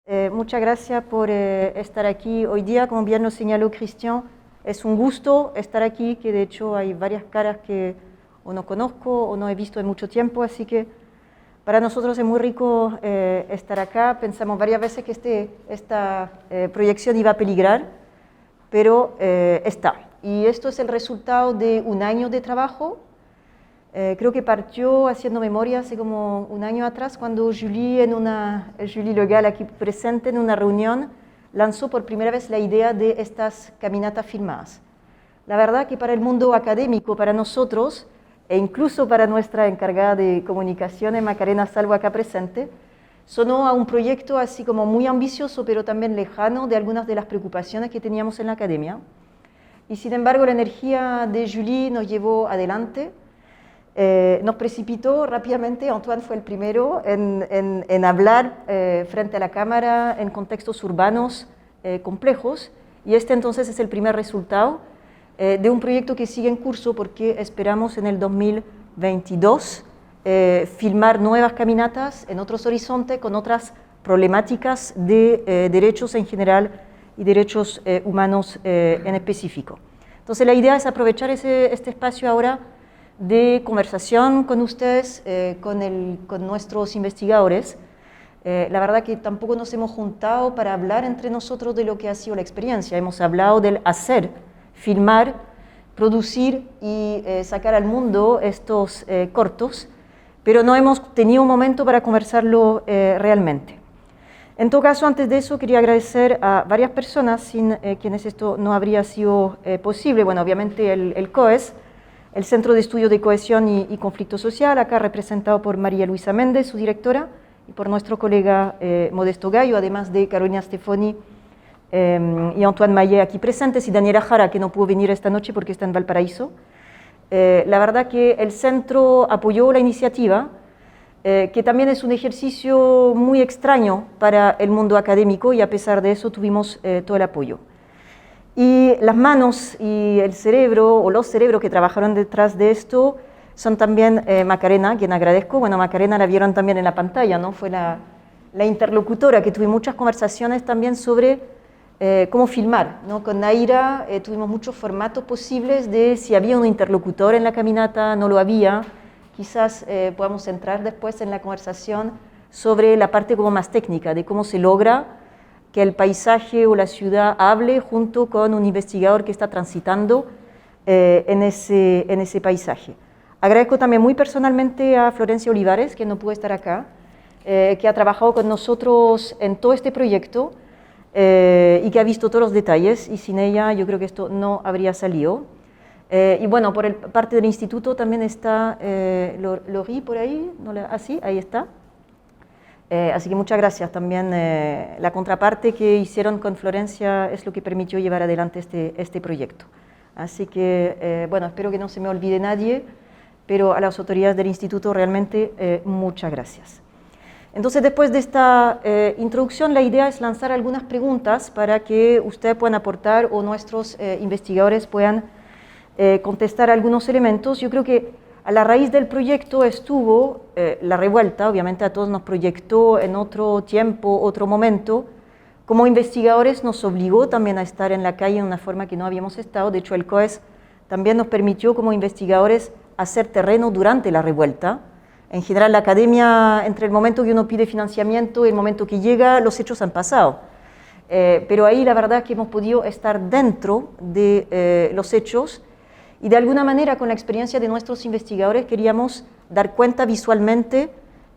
Muchas gracias por estar aquí hoy día. Como bien lo señaló Cristian, es un gusto estar aquí, que de hecho hay varias caras que o no conozco o no he visto en mucho tiempo, así que para nosotros es muy rico estar acá. Pensamos varias veces que esta proyección iba a peligrar, pero está. Y esto es el resultado de un año de trabajo. Creo que partió haciendo memoria hace como un año atrás, cuando Julie Legal, aquí presente en una reunión, lanzó por primera vez la idea de estas caminatas filmadas. La verdad que para el mundo académico, para nosotros, e incluso para nuestra encargada de comunicaciones, Macarena Salvo, acá presente, sonó a un proyecto así como muy ambicioso, pero también lejano de algunas de las preocupaciones que teníamos en la academia. Y sin embargo, la energía de Julie nos llevó adelante. Nos precipitó rápidamente. Antoine fue el primero en hablar frente a la cámara en contextos urbanos complejos, y este entonces es el primer resultado de un proyecto que sigue en curso, porque esperamos en el 2022 filmar nuevas caminatas en otros horizontes con otras problemáticas de derechos en general y derechos humanos en específico. Entonces la idea es aprovechar este espacio ahora de conversación con ustedes, con nuestros investigadores. La verdad que tampoco nos hemos juntado para hablar entre nosotros de lo que ha sido la experiencia. Hemos hablado del hacer, filmar, producir y sacar al mundo estos cortos, pero no hemos tenido un momento para conversarlo realmente. En todo caso, antes de eso, quería agradecer a varias personas sin quienes esto no habría sido posible. Bueno, obviamente el COES, el Centro de Estudio de Cohesión y Conflicto Social, acá representado por María Luisa Méndez, su directora, y por nuestro colega Modesto Gallo, además de Carolina Stefani y Antoine Maillet aquí presentes, y Daniela Jara, que no pudo venir esta noche porque está en Valparaíso. La verdad que el centro apoyó la iniciativa, que también es un ejercicio muy extraño para el mundo académico, y a pesar de eso tuvimos todo el apoyo. Y las manos y el cerebro, o los cerebros que trabajaron detrás de esto, son también Macarena, quien agradezco. Bueno, Macarena la vieron también en la pantalla, ¿no? Fue la interlocutora, que tuve muchas conversaciones también sobre cómo filmar, ¿no? Con Naira tuvimos muchos formatos posibles de si había un interlocutor en la caminata, no lo había. Quizás podamos entrar después en la conversación sobre la parte como más técnica, de cómo se logra que el paisaje o la ciudad hable junto con un investigador que está transitando en ese paisaje. Agradezco también muy personalmente a Florencia Olivares, que no pudo estar acá, que ha trabajado con nosotros en todo este proyecto y que ha visto todos los detalles, y sin ella yo creo que esto no habría salido. Y bueno, por parte del instituto también está Lori por ahí, ¿no? Sí, ahí está. Así que muchas gracias también. La contraparte que hicieron con Florencia es lo que permitió llevar adelante este proyecto. Así que, bueno, espero que no se me olvide nadie, pero a las autoridades del instituto realmente muchas gracias. Entonces, después de esta introducción, la idea es lanzar algunas preguntas para que ustedes puedan aportar o nuestros investigadores puedan contestar algunos elementos. Yo creo que a la raíz del proyecto estuvo la revuelta. Obviamente a todos nos proyectó en otro tiempo, otro momento. Como investigadores nos obligó también a estar en la calle de una forma que no habíamos estado. De hecho, el COES también nos permitió como investigadores hacer terreno durante la revuelta. En general, la academia, entre el momento que uno pide financiamiento y el momento que llega, los hechos han pasado. Pero ahí la verdad es que hemos podido estar dentro de los hechos. Y de alguna manera, con la experiencia de nuestros investigadores, queríamos dar cuenta visualmente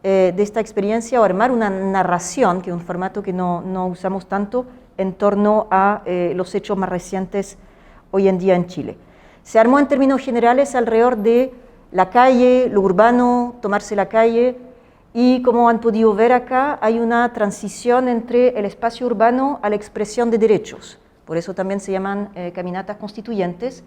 de esta experiencia, o armar una narración, que es un formato que no usamos tanto, en torno a los hechos más recientes hoy en día en Chile. Se armó en términos generales alrededor de la calle, lo urbano, tomarse la calle, y como han podido ver acá, hay una transición entre el espacio urbano a la expresión de derechos. Por eso también se llaman caminatas constituyentes.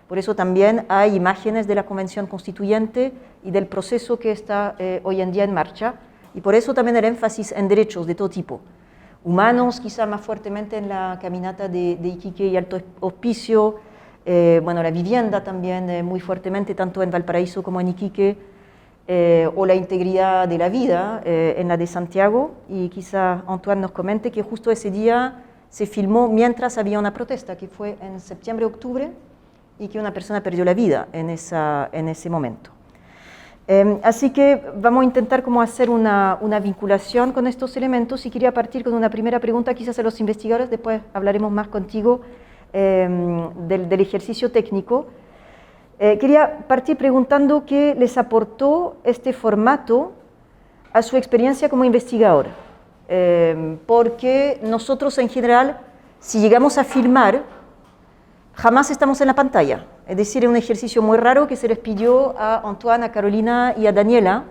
Por eso también hay imágenes de la Convención Constituyente y del proceso que está hoy en día en marcha, y por eso también el énfasis en derechos de todo tipo. Humanos, quizá más fuertemente en la caminata de Iquique y Alto Hospicio, bueno, la vivienda también muy fuertemente, tanto en Valparaíso como en Iquique, o la integridad de la vida en la de Santiago, y quizá Antoine nos comente que justo ese día se filmó mientras había una protesta, que fue en septiembre-octubre, y que una persona perdió la vida en ese momento. Así que vamos a intentar como hacer una vinculación con estos elementos, y quería partir con una primera pregunta quizás a los investigadores, después hablaremos más contigo del ejercicio técnico. Quería partir preguntando qué les aportó este formato a su experiencia como investigador, porque nosotros en general, si llegamos a filmar, jamás estamos en la pantalla. Es decir, es un ejercicio muy raro que se les pidió a Antoine, a Carolina y a Daniela,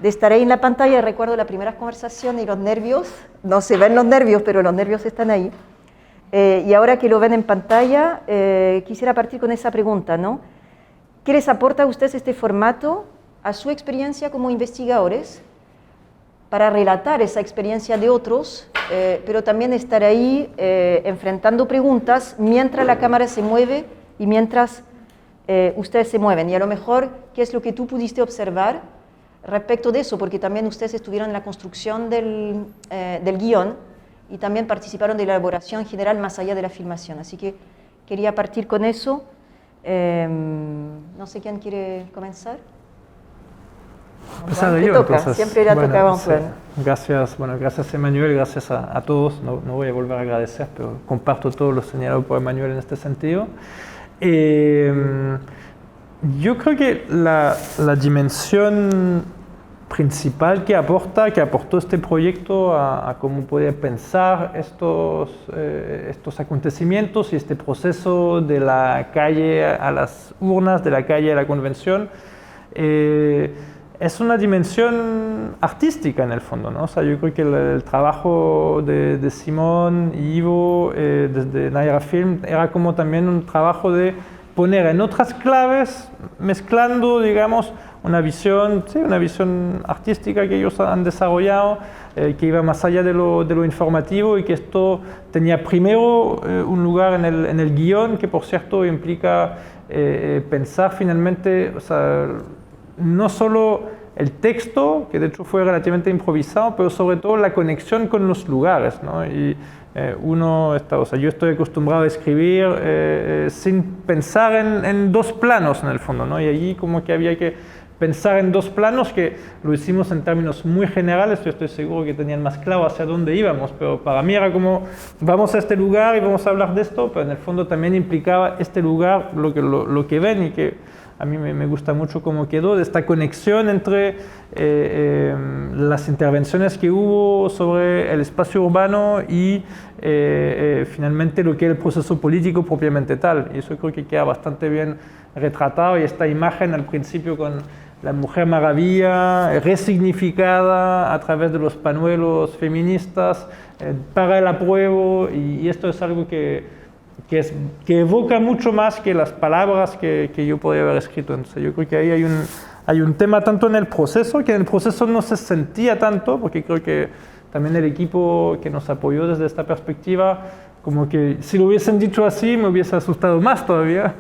de estar ahí en la pantalla. Recuerdo la primera conversación y los nervios, no se ven los nervios, pero los nervios están ahí. Y ahora que lo ven en pantalla, quisiera partir con esa pregunta, ¿no? ¿Qué les aporta a ustedes este formato a su experiencia como investigadores para relatar esa experiencia de otros, pero también estar ahí enfrentando preguntas mientras la cámara se mueve y mientras ustedes se mueven? Y a lo mejor, ¿qué es lo que tú pudiste observar respecto de eso? Porque también ustedes estuvieron en la construcción del guión y también participaron de la elaboración general más allá de la filmación. Así que quería partir con eso. No sé quién quiere comenzar. Empezado yo, entonces. Siempre le tocaba a Antoine. Gracias, gracias Emmanuel, gracias a todos. No voy a volver a agradecer, pero comparto todo lo señalado por Emmanuel en este sentido. Yo creo que la dimensión principal que aportó este proyecto a cómo puede pensar estos acontecimientos y este proceso de la calle a las urnas, de la calle a la convención, es una dimensión artística en el fondo, ¿no? O sea, yo creo que el trabajo de Simón y Ivo desde Naira Film era como también un trabajo de poner en otras claves, mezclando, digamos, una visión artística que ellos han desarrollado, que iba más allá de lo informativo, y que esto tenía primero un lugar en el guión, que por cierto implica pensar finalmente, o sea, no solo el texto, que de hecho fue relativamente improvisado, pero sobre todo la conexión con los lugares, ¿no? Y yo estoy acostumbrado a escribir sin pensar en dos planos en el fondo, ¿no? Y allí como que había que pensar en dos planos, que lo hicimos en términos muy generales. Yo estoy seguro que tenían más claro hacia dónde íbamos, pero para mí era como, vamos a este lugar y vamos a hablar de esto, pero en el fondo también implicaba este lugar, lo que ven, y que a mí me gusta mucho cómo quedó, de esta conexión entre las intervenciones que hubo sobre el espacio urbano y finalmente lo que es el proceso político propiamente tal. Y eso creo que queda bastante bien retratado, y esta imagen al principio con la Mujer Maravilla resignificada a través de los pañuelos feministas para el apruebo, y esto es algo que evoca mucho más que las palabras que yo podría haber escrito. Entonces yo creo que ahí hay un tema tanto en el proceso, que en el proceso no se sentía tanto, porque creo que también el equipo que nos apoyó desde esta perspectiva, como que si lo hubiesen dicho así me hubiese asustado más todavía,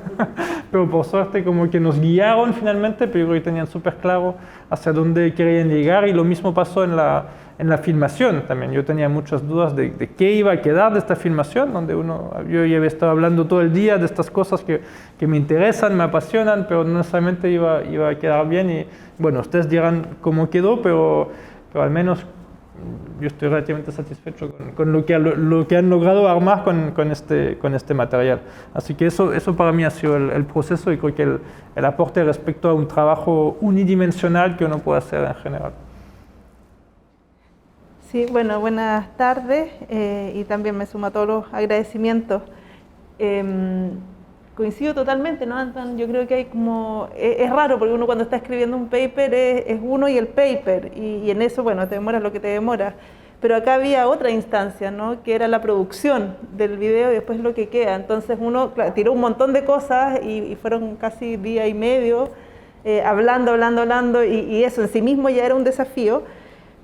pero por suerte como que nos guiaron finalmente, pero yo creo que tenían súper claro hacia dónde querían llegar, y lo mismo pasó en la filmación también. Yo tenía muchas dudas de qué iba a quedar de esta filmación, donde yo ya había estado hablando todo el día de estas cosas que me interesan, me apasionan, pero no necesariamente iba a quedar bien. Y bueno, ustedes dirán cómo quedó, pero al menos yo estoy relativamente satisfecho con lo que han logrado armar con este material. Así que eso para mí ha sido el proceso, y creo que el aporte respecto a un trabajo unidimensional que uno puede hacer en general. Sí, bueno, buenas tardes, y también me sumo a todos los agradecimientos. Coincido totalmente, ¿no, Antoine? Yo creo que hay como... Es raro, porque uno cuando está escribiendo un paper es uno y el paper, y en eso, bueno, te demoras lo que te demoras. Pero acá había otra instancia, ¿no? Que era la producción del video y después lo que queda. Entonces uno tiró un montón de cosas y fueron casi día y medio hablando, y eso en sí mismo ya era un desafío.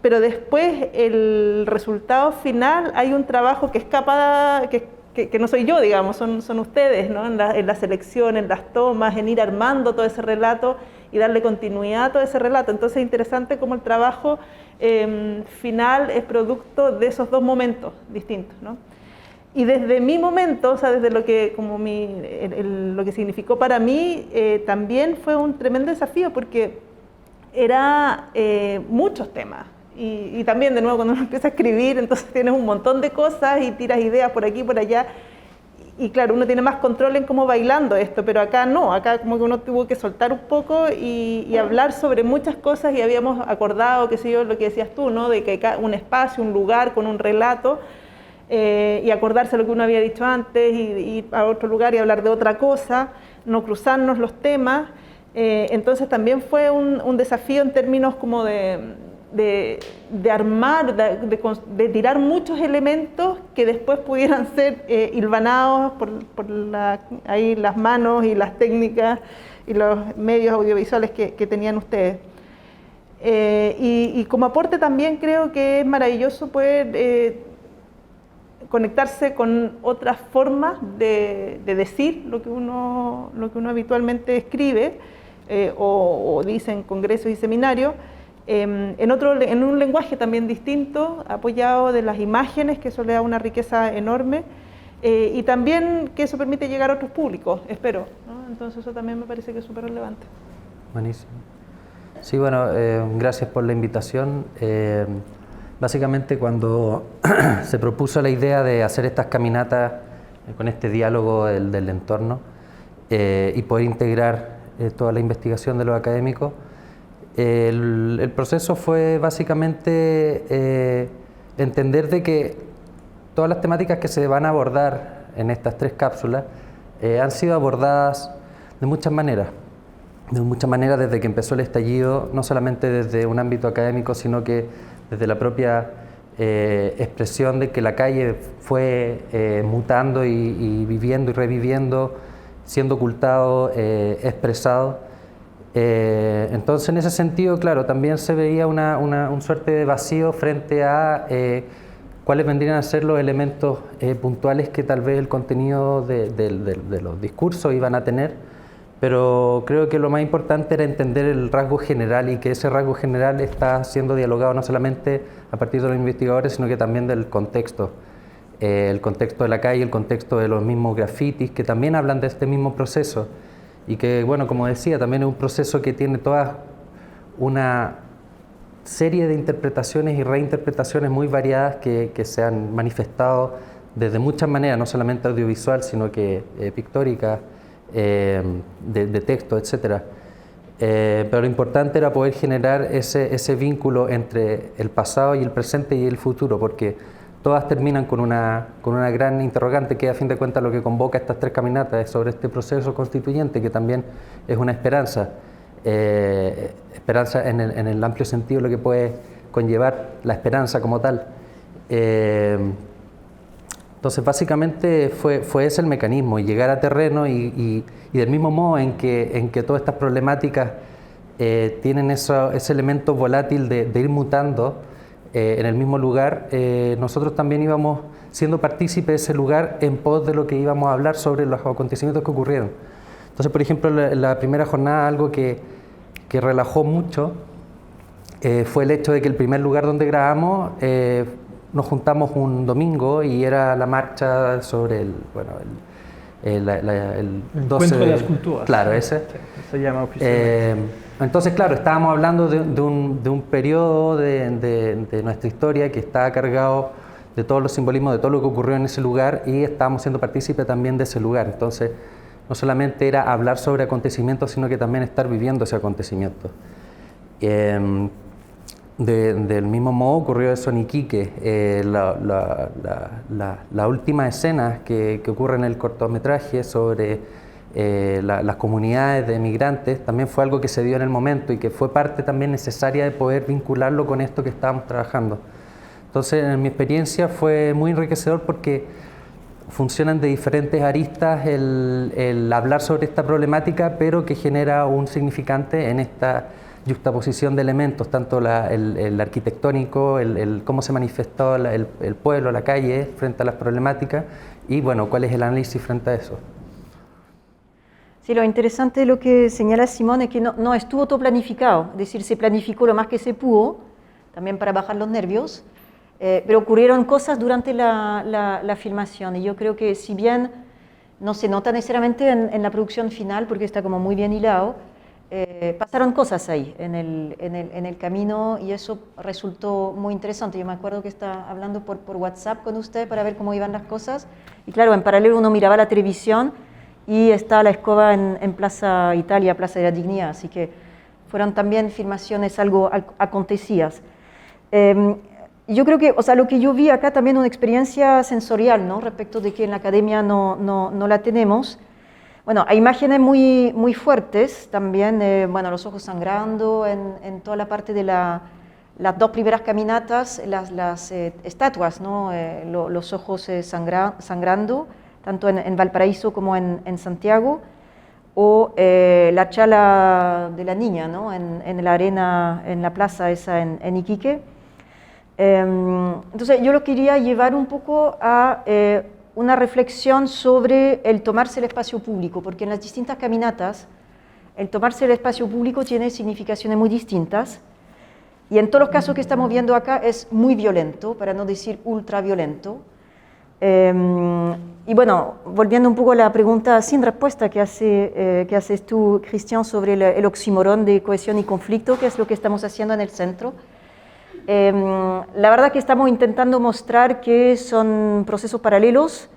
Pero después el resultado final, hay un trabajo que escapa, que no soy yo, digamos, son ustedes, ¿no? En la selección, en las tomas, en ir armando todo ese relato, y darle continuidad a todo ese relato. Entonces es interesante cómo el trabajo final es producto de esos dos momentos distintos, ¿no? Y desde mi momento, o sea, desde lo que, como lo que significó para mí, también fue un tremendo desafío porque era muchos temas. Y también, de nuevo, cuando uno empieza a escribir, entonces tienes un montón de cosas y tiras ideas por aquí y por allá. Y claro, uno tiene más control en cómo bailando esto, pero acá no, acá como que uno tuvo que soltar un poco y hablar sobre muchas cosas y habíamos acordado, qué sé yo, lo que decías tú, ¿no? De que hay un espacio, un lugar con un relato y acordarse lo que uno había dicho antes y ir a otro lugar y hablar de otra cosa, no cruzarnos los temas. Entonces también fue un desafío en términos como de armar, de tirar muchos elementos que después pudieran ser hilvanados por ahí las manos y las técnicas y los medios audiovisuales que tenían ustedes. Y como aporte también creo que es maravilloso poder conectarse con otras formas de decir lo que uno habitualmente escribe o dice en congresos y seminarios, en un lenguaje también distinto, apoyado de las imágenes, que eso le da una riqueza enorme, y también que eso permite llegar a otros públicos, espero, ¿no? Entonces eso también me parece que es súper relevante. Buenísimo. Sí, bueno, gracias por la invitación. Básicamente cuando se propuso la idea de hacer estas caminatas con este diálogo del entorno y poder integrar toda la investigación de los académicos, el proceso fue básicamente entender de que todas las temáticas que se van a abordar en estas 3 cápsulas han sido abordadas de muchas maneras desde que empezó el estallido, no solamente desde un ámbito académico, sino que desde la propia expresión de que la calle fue mutando y viviendo y reviviendo, siendo ocultado, expresado. Entonces, en ese sentido, claro, también se veía una suerte de vacío frente a cuáles vendrían a ser los elementos puntuales que tal vez el contenido de los discursos iban a tener, pero creo que lo más importante era entender el rasgo general y que ese rasgo general está siendo dialogado no solamente a partir de los investigadores, sino que también del contexto, el contexto de la calle, el contexto de los mismos grafitis, que también hablan de este mismo proceso. Y que, bueno, como decía, también es un proceso que tiene toda una serie de interpretaciones y reinterpretaciones muy variadas que se han manifestado desde muchas maneras, no solamente audiovisual, sino que pictórica, de texto, etc. Pero lo importante era poder generar ese vínculo entre el pasado y el presente y el futuro, porque todas terminan con una gran interrogante que a fin de cuentas lo que convoca estas 3 caminatas es sobre este proceso constituyente, que también es una esperanza, esperanza en el amplio sentido de lo que puede conllevar la esperanza como tal. Entonces básicamente fue ese el mecanismo, y llegar a terreno y del mismo modo en que todas estas problemáticas tienen ese elemento volátil de ir mutando, en el mismo lugar, nosotros también íbamos siendo partícipes de ese lugar en pos de lo que íbamos a hablar sobre los acontecimientos que ocurrieron. Entonces, por ejemplo, la primera jornada, algo que relajó mucho fue el hecho de que el primer lugar donde grabamos nos juntamos un domingo y era la marcha sobre el 12 Encuentro de las Culturas. Claro, ese. Se llama oficialmente. Entonces, claro, estábamos hablando de un periodo de nuestra historia que estaba cargado de todos los simbolismos, de todo lo que ocurrió en ese lugar, y estábamos siendo partícipes también de ese lugar. Entonces, no solamente era hablar sobre acontecimientos, sino que también estar viviendo ese acontecimiento. Del mismo modo ocurrió eso en Iquique. La última escena que ocurre en el cortometraje sobre las comunidades de migrantes también fue algo que se dio en el momento y que fue parte también necesaria de poder vincularlo con esto que estábamos trabajando. Entonces, en mi experiencia fue muy enriquecedor porque funcionan de diferentes aristas el hablar sobre esta problemática, pero que genera un significante en esta yuxtaposición de elementos, tanto el arquitectónico, cómo se manifestó el pueblo, la calle frente a las problemáticas, y bueno, cuál es el análisis frente a eso. Sí, lo interesante de lo que señala Simón es que no estuvo todo planificado, es decir, se planificó lo más que se pudo, también para bajar los nervios, pero ocurrieron cosas durante la filmación y yo creo que si bien no se nota necesariamente en la producción final porque está como muy bien hilado, pasaron cosas ahí en el camino y eso resultó muy interesante. Yo me acuerdo que estaba hablando por WhatsApp con usted para ver cómo iban las cosas y claro, en paralelo uno miraba la televisión y está la escoba en Plaza Italia, Plaza de la Dignidad, así que fueron también filmaciones algo acontecidas. Yo creo que, o sea, lo que yo vi acá también una experiencia sensorial, ¿no? Respecto de que en la academia no la tenemos. Bueno, hay imágenes muy fuertes también, bueno, los ojos sangrando en toda la parte de las dos primeras caminatas, las estatuas, ¿no? Los ojos sangrando, tanto en Valparaíso como en Santiago, o la chala de la niña, ¿no? En la arena, en la plaza esa en Iquique. Entonces yo lo quería llevar un poco a una reflexión sobre el tomarse el espacio público, porque en las distintas caminatas el tomarse el espacio público tiene significaciones muy distintas y en todos los casos que estamos viendo acá es muy violento, para no decir ultra violento. Y bueno, volviendo un poco a la pregunta sin respuesta que haces tú, Cristian, sobre el oxímoron de cohesión y conflicto, que es lo que estamos haciendo en el centro. La verdad que estamos intentando mostrar que son procesos paralelos,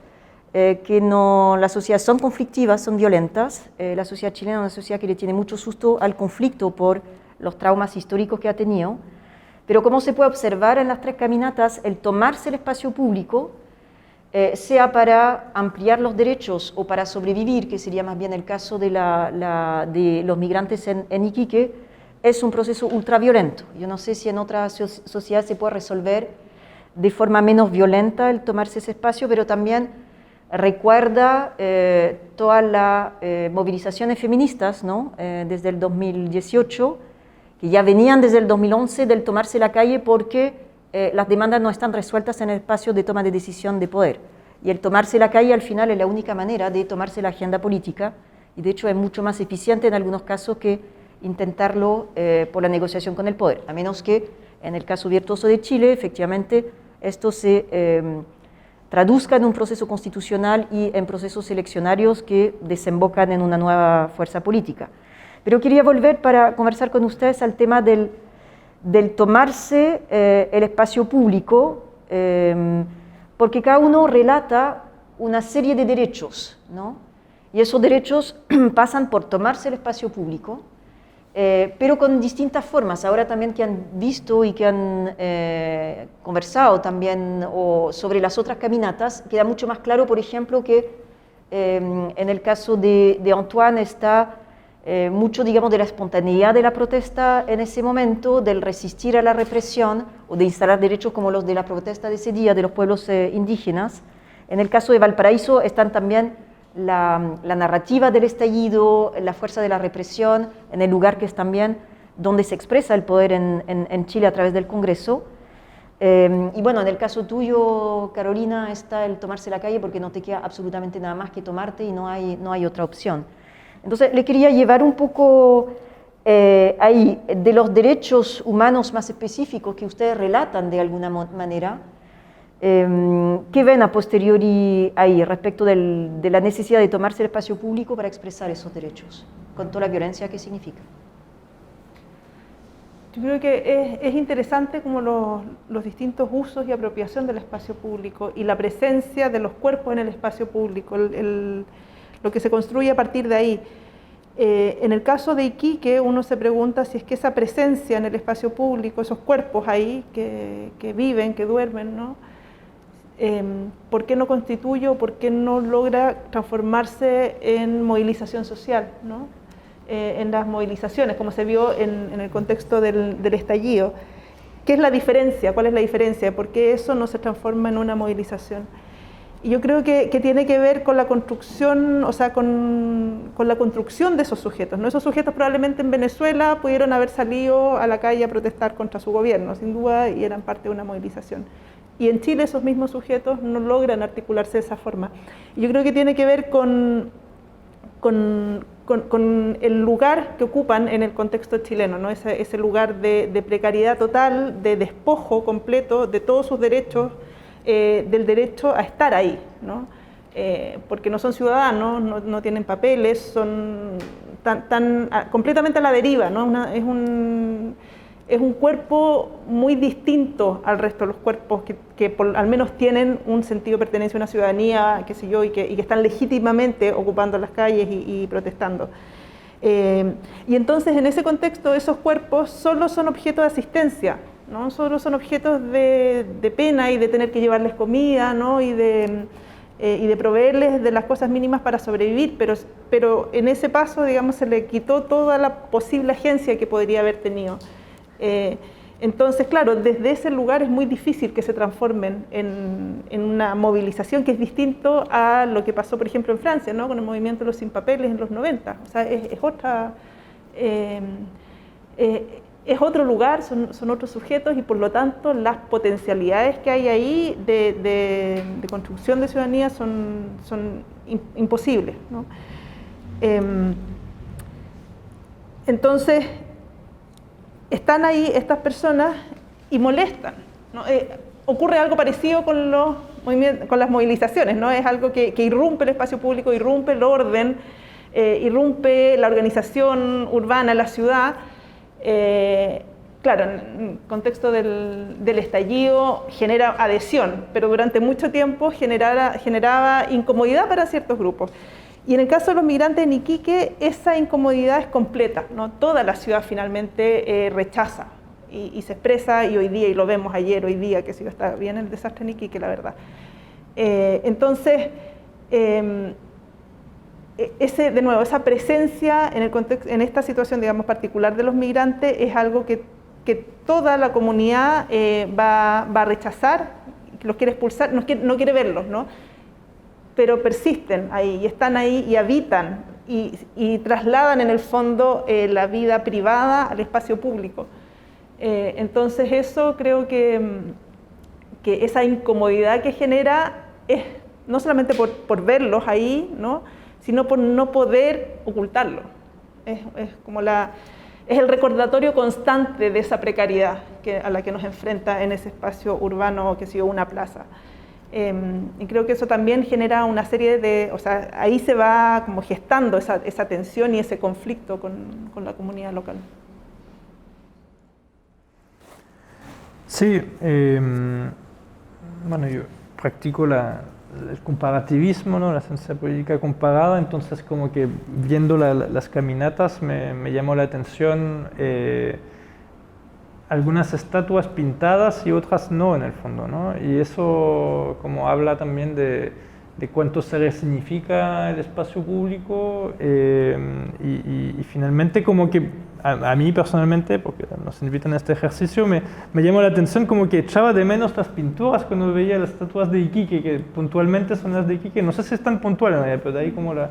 que las sociedades son conflictivas, son violentas. La sociedad chilena es una sociedad que le tiene mucho susto al conflicto por los traumas históricos que ha tenido. Pero como se puede observar en las tres caminatas, el tomarse el espacio público, sea para ampliar los derechos o para sobrevivir, que sería más bien el caso de los migrantes en Iquique, es un proceso ultraviolento. Yo no sé si en otra sociedad se puede resolver de forma menos violenta el tomarse ese espacio, pero también recuerda todas las movilizaciones feministas, ¿no? Desde el 2018, que ya venían desde el 2011 del tomarse la calle porque las demandas no están resueltas en el espacio de toma de decisión de poder. Y el tomarse la calle al final es la única manera de tomarse la agenda política y de hecho es mucho más eficiente en algunos casos que intentarlo por la negociación con el poder, a menos que en el caso virtuoso de Chile, efectivamente, esto se traduzca en un proceso constitucional y en procesos eleccionarios que desembocan en una nueva fuerza política. Pero quería volver para conversar con ustedes al tema del tomarse el espacio público, porque cada uno relata una serie de derechos, ¿no? Y esos derechos pasan por tomarse el espacio público, pero con distintas formas. Ahora también que han visto y que han conversado también sobre las otras caminatas, queda mucho más claro, por ejemplo, que en el caso de Antoine está mucho, digamos, de la espontaneidad de la protesta en ese momento, del resistir a la represión o de instalar derechos como los de la protesta de ese día de los pueblos indígenas. En el caso de Valparaíso están también la narrativa del estallido, la fuerza de la represión, en el lugar que es también donde se expresa el poder en Chile a través del Congreso. Y bueno, en el caso tuyo, Carolina, está el tomarse la calle porque no te queda absolutamente nada más que tomarte y no hay otra opción. Entonces, le quería llevar un poco ahí de los derechos humanos más específicos que ustedes relatan de alguna manera. ¿Qué ven a posteriori ahí respecto de la necesidad de tomarse el espacio público para expresar esos derechos, con toda la violencia que significa? Yo creo que es interesante como los distintos usos y apropiación del espacio público y la presencia de los cuerpos en el espacio público, lo que se construye a partir de ahí. En el caso de Iquique, uno se pregunta si es que esa presencia en el espacio público, esos cuerpos ahí que viven, que duermen, ¿no? ¿Por qué no constituye o por qué no logra transformarse en movilización social, ¿no? En las movilizaciones, como se vio en el contexto del estallido? ¿Qué es la diferencia? ¿Cuál es la diferencia? ¿Por qué eso no se transforma en una movilización? Y yo creo que tiene que ver con la construcción, o sea, con la construcción de esos sujetos, ¿no? Esos sujetos probablemente en Venezuela pudieron haber salido a la calle a protestar contra su gobierno, sin duda, y eran parte de una movilización. Y en Chile esos mismos sujetos no logran articularse de esa forma. Y yo creo que tiene que ver con con el lugar que ocupan en el contexto chileno, ¿no? Ese lugar de precariedad total, de despojo completo de todos sus derechos, del derecho a estar ahí, ¿no? Porque no son ciudadanos, no tienen papeles, son completamente a la deriva, ¿no? Es un cuerpo muy distinto al resto de los cuerpos que al menos tienen un sentido de pertenencia a una ciudadanía, qué sé yo, y que están legítimamente ocupando las calles y protestando. Y entonces en ese contexto esos cuerpos solo son objetos de asistencia, ¿no? Solo son objetos de pena y de tener que llevarles comida, ¿no? y de proveerles de las cosas mínimas para sobrevivir, pero en ese paso, digamos, se le quitó toda la posible agencia que podría haber tenido. Entonces, claro, desde ese lugar es muy difícil que se transformen en una movilización que es distinto a lo que pasó, por ejemplo, en Francia, ¿no? Con el movimiento de los sin papeles en los 90. O sea, es otro lugar, son otros sujetos y por lo tanto las potencialidades que hay ahí de construcción de ciudadanía son imposibles, ¿no? Entonces, están ahí estas personas y molestan, ¿no? Ocurre algo parecido con las movilizaciones, ¿no? Es algo que irrumpe el espacio público, irrumpe el orden, irrumpe la organización urbana, la ciudad. Claro, en el contexto del estallido genera adhesión, pero durante mucho tiempo generaba incomodidad para ciertos grupos. Y en el caso de los migrantes en Iquique, esa incomodidad es completa, ¿no? Toda la ciudad finalmente rechaza y se expresa, y hoy día, y lo vemos ayer, hoy día, que sí está bien el desastre en Iquique, la verdad. Entonces, de nuevo, esa presencia en esta situación, digamos, particular de los migrantes es algo que toda la comunidad va a rechazar, los quiere expulsar, no quiere verlos, ¿no? Pero persisten ahí y están ahí y habitan y trasladan en el fondo la vida privada al espacio público. Entonces eso creo que esa incomodidad que genera es no solamente por verlos ahí, ¿no? Sino por no poder ocultarlo. Es el recordatorio constante de esa precariedad a la que nos enfrenta en ese espacio urbano que ha sido una plaza. Y creo que eso también genera una serie o sea, ahí se va como gestando esa tensión y ese conflicto con la comunidad local. Sí, bueno, yo practico el comparativismo, ¿no? La ciencia política comparada, entonces como que viendo las caminatas me llamó la atención algunas estatuas pintadas y otras no en el fondo, ¿no? Y eso como habla también de cuánto se resignifica el espacio público y finalmente como que a mí personalmente, porque nos invitan a este ejercicio, me llamó la atención como que echaba de menos las pinturas cuando veía las estatuas de Iquique, que puntualmente son las de Iquique, no sé si es tan puntual, pero de ahí como la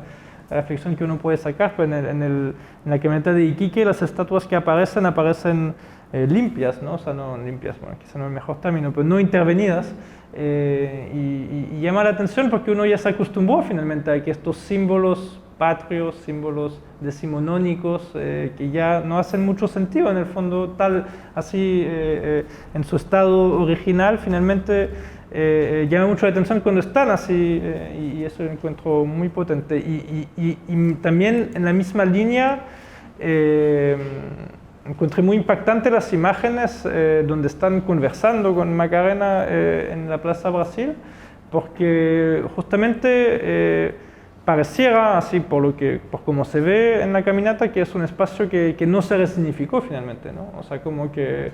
reflexión que uno puede sacar, pero en la camioneta de Iquique las estatuas que aparecen limpias, ¿no? O sea, no limpias, bueno, quizá no es el mejor término, pero no intervenidas, y llama la atención porque uno ya se acostumbró finalmente a que estos símbolos patrios, símbolos decimonónicos, que ya no hacen mucho sentido en el fondo, así en su estado original, finalmente llama mucho la atención cuando están así, y eso lo encuentro muy potente. Y también en la misma línea, encontré muy impactante las imágenes donde están conversando con Macarena en la Plaza Brasil, porque justamente pareciera, así por como se ve en la caminata, que es un espacio que no se resignificó finalmente, ¿no? O sea, como que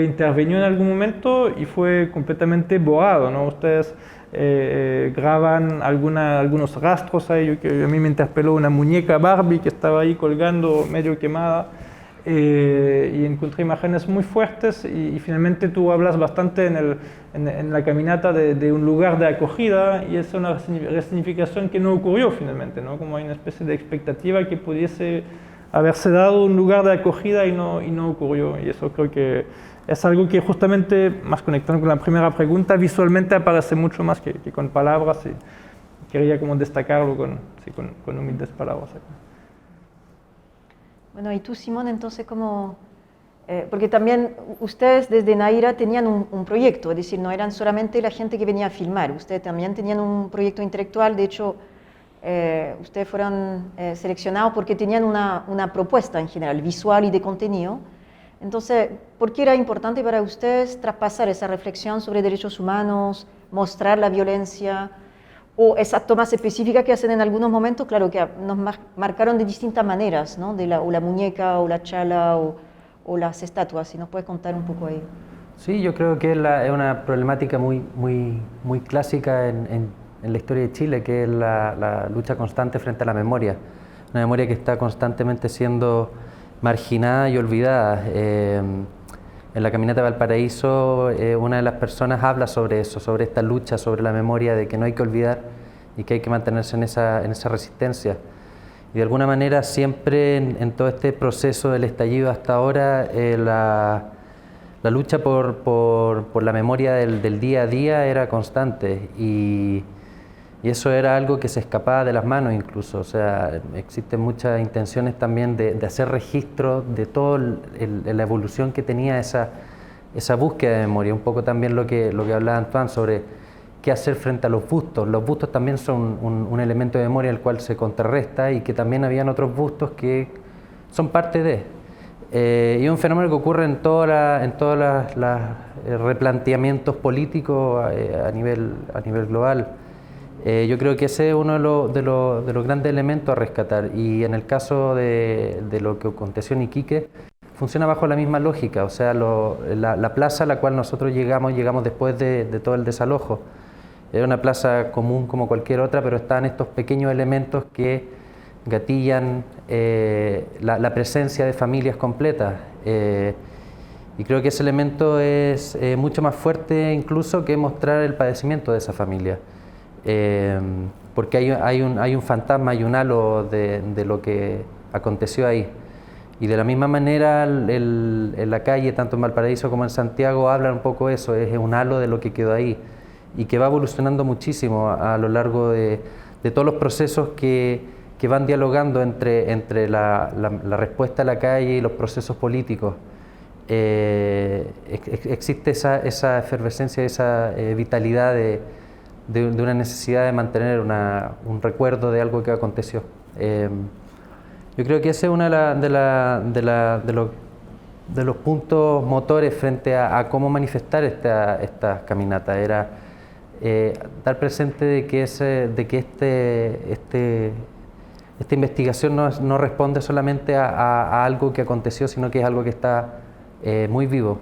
intervenió en algún momento y fue completamente borrado, ¿no? Ustedes graban algunos rastros ahí, a mí me interpeló una muñeca Barbie que estaba ahí colgando medio quemada, y encontré imágenes muy fuertes y finalmente tú hablas bastante en la caminata de un lugar de acogida, y es una resignificación que no ocurrió finalmente, ¿no? Como hay una especie de expectativa que pudiese haberse dado un lugar de acogida y no ocurrió, y eso creo que es algo que justamente, más conectando con la primera pregunta, visualmente aparece mucho más que con palabras, y quería como destacarlo con humildes palabras. Bueno, y tú, Simón, entonces, ¿cómo...? Porque también ustedes desde Naira tenían un proyecto, es decir, no eran solamente la gente que venía a filmar, ustedes también tenían un proyecto intelectual, de hecho, ustedes fueron seleccionados porque tenían una propuesta en general, visual y de contenido. Entonces, ¿por qué era importante para ustedes traspasar esa reflexión sobre derechos humanos, mostrar la violencia, o esas tomas específicas que hacen en algunos momentos, claro, que nos marcaron de distintas maneras, ¿no? O la muñeca, o la chala, o las estatuas? Si nos puedes contar un poco ahí. Sí, yo creo que es una problemática muy clásica en la historia de Chile, que es la lucha constante frente a la memoria. Una memoria que está constantemente siendo marginada y olvidada. En la Caminata de Valparaíso, una de las personas habla sobre eso, sobre esta lucha, sobre la memoria, de que no hay que olvidar y que hay que mantenerse en esa resistencia. Y de alguna manera siempre en todo este proceso del estallido hasta ahora, la lucha por la memoria del día a día era constante y eso era algo que se escapaba de las manos incluso. O sea, existen muchas intenciones también de hacer registro de toda la evolución que tenía esa búsqueda de memoria. Un poco también lo que hablaba Antoine sobre qué hacer frente a los bustos. Los bustos también son un elemento de memoria al cual se contrarresta y que también habían otros bustos que son parte de. Y un fenómeno que ocurre en todos los replanteamientos políticos a nivel global. Yo creo que ese es uno de los grandes elementos a rescatar, y en el caso de lo que aconteció en Iquique, funciona bajo la misma lógica. O sea, la plaza a la cual nosotros llegamos después de todo el desalojo. Era una plaza común como cualquier otra, pero estaban estos pequeños elementos que gatillan la presencia de familias completas. Y creo que ese elemento es mucho más fuerte incluso que mostrar el padecimiento de esa familia. Porque hay un fantasma, hay un halo de lo que aconteció ahí. Y de la misma manera en la calle, tanto en Valparaíso como en Santiago, hablan un poco eso, es un halo de lo que quedó ahí y que va evolucionando muchísimo a lo largo de todos los procesos que van dialogando entre la respuesta a la calle y los procesos políticos. Existe esa efervescencia, esa vitalidad de una necesidad de mantener un recuerdo de algo que aconteció. Yo creo que ese es uno de los puntos motores frente a cómo manifestar esta caminata. Era dar presente de que esta investigación no responde solamente a algo que aconteció, sino que es algo que está muy vivo.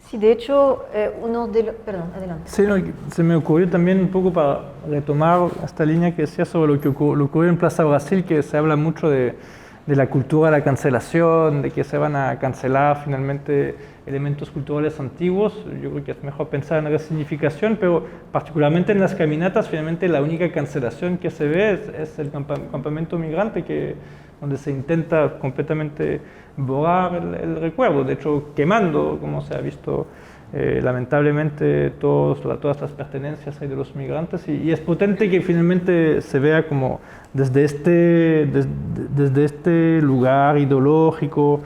Sí, de hecho, Perdón, adelante. Sí, no, se me ocurrió también un poco para retomar esta línea que decía sobre lo que ocurrió en Plaza Brasil, que se habla mucho de la cultura de la cancelación, de que se van a cancelar finalmente elementos culturales antiguos. Yo creo que es mejor pensar en la resignificación, pero particularmente en las caminatas, finalmente la única cancelación que se ve es el campamento migrante, donde se intenta completamente borrar el recuerdo, de hecho quemando, como se ha visto lamentablemente, todas las pertenencias de los migrantes, y es potente que finalmente se vea como desde este lugar ideológico,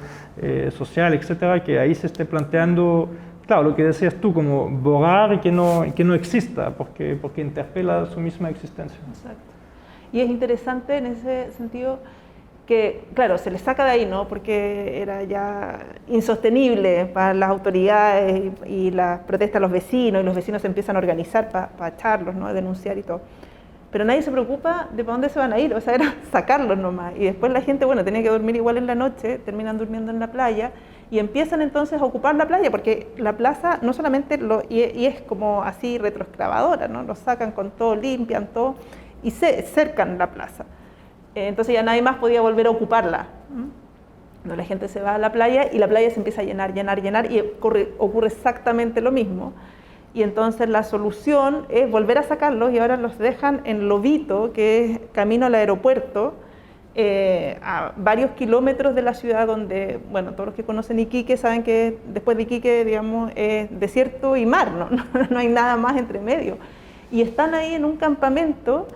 social, etcétera, que ahí se esté planteando, claro, lo que decías tú, como borrar y que no exista, porque interpela su misma existencia. Exacto. Y es interesante en ese sentido que, claro, se les saca de ahí, ¿no? Porque era ya insostenible para las autoridades y las protestas de los vecinos, y los vecinos se empiezan a organizar para echarlos, ¿no? A denunciar y todo. Pero nadie se preocupa de para dónde se van a ir, o sea, era sacarlos nomás. Y después la gente, bueno, tenía que dormir igual en la noche, terminan durmiendo en la playa, y empiezan entonces a ocupar la playa, porque la plaza no solamente, y es como así retroexcavadora, ¿no? Lo sacan con todo, limpian todo, y cercan la plaza. Entonces ya nadie más podía volver a ocuparla. No, la gente se va a la playa y la playa se empieza a llenar, y ocurre exactamente lo mismo. Y entonces la solución es volver a sacarlos, y ahora los dejan en Lobito, que es camino al aeropuerto, a varios kilómetros de la ciudad, donde, bueno, todos los que conocen Iquique saben que después de Iquique, digamos, es desierto y mar, no hay nada más entre medio. y están ahí en un campamento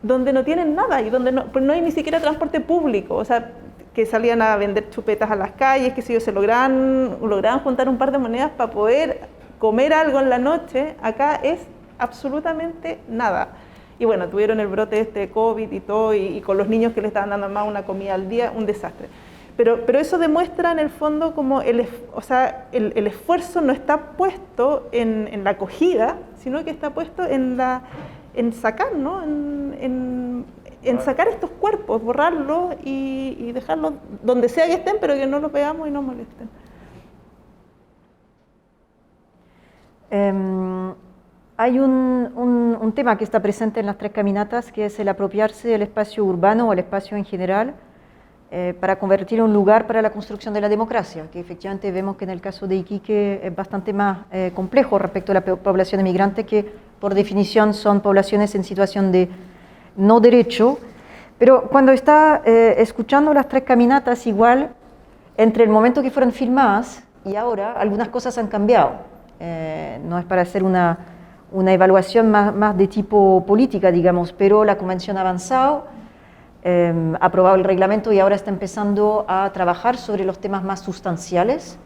donde no tienen nada y donde no hay ni siquiera transporte público, o sea, que salían a vender chupetas a las calles, que si ellos se lograban juntar un par de monedas para poder comer algo en la noche. Acá es absolutamente nada. Y bueno, tuvieron el brote de COVID y todo, y con los niños que le estaban dando más una comida al día, un desastre. Pero eso demuestra en el fondo como el esfuerzo no está puesto en la acogida, sino que está puesto en sacar, ¿no? En sacar estos cuerpos, borrarlos y dejarlos donde sea que estén, pero que no los veamos y no molesten. Hay un tema que está presente en las tres caminatas, que es el apropiarse del espacio urbano o el espacio en general para convertirlo en un lugar para la construcción de la democracia, que efectivamente vemos que en el caso de Iquique es bastante más complejo respecto a la población emigrante, que por definición son poblaciones en situación de no derecho. Pero cuando está escuchando las tres caminatas, igual, entre el momento que fueron filmadas y ahora, algunas cosas han cambiado. No es para hacer una evaluación más de tipo política, digamos, pero la convención ha avanzado, ha aprobado el reglamento y ahora está empezando a trabajar sobre los temas más sustanciales.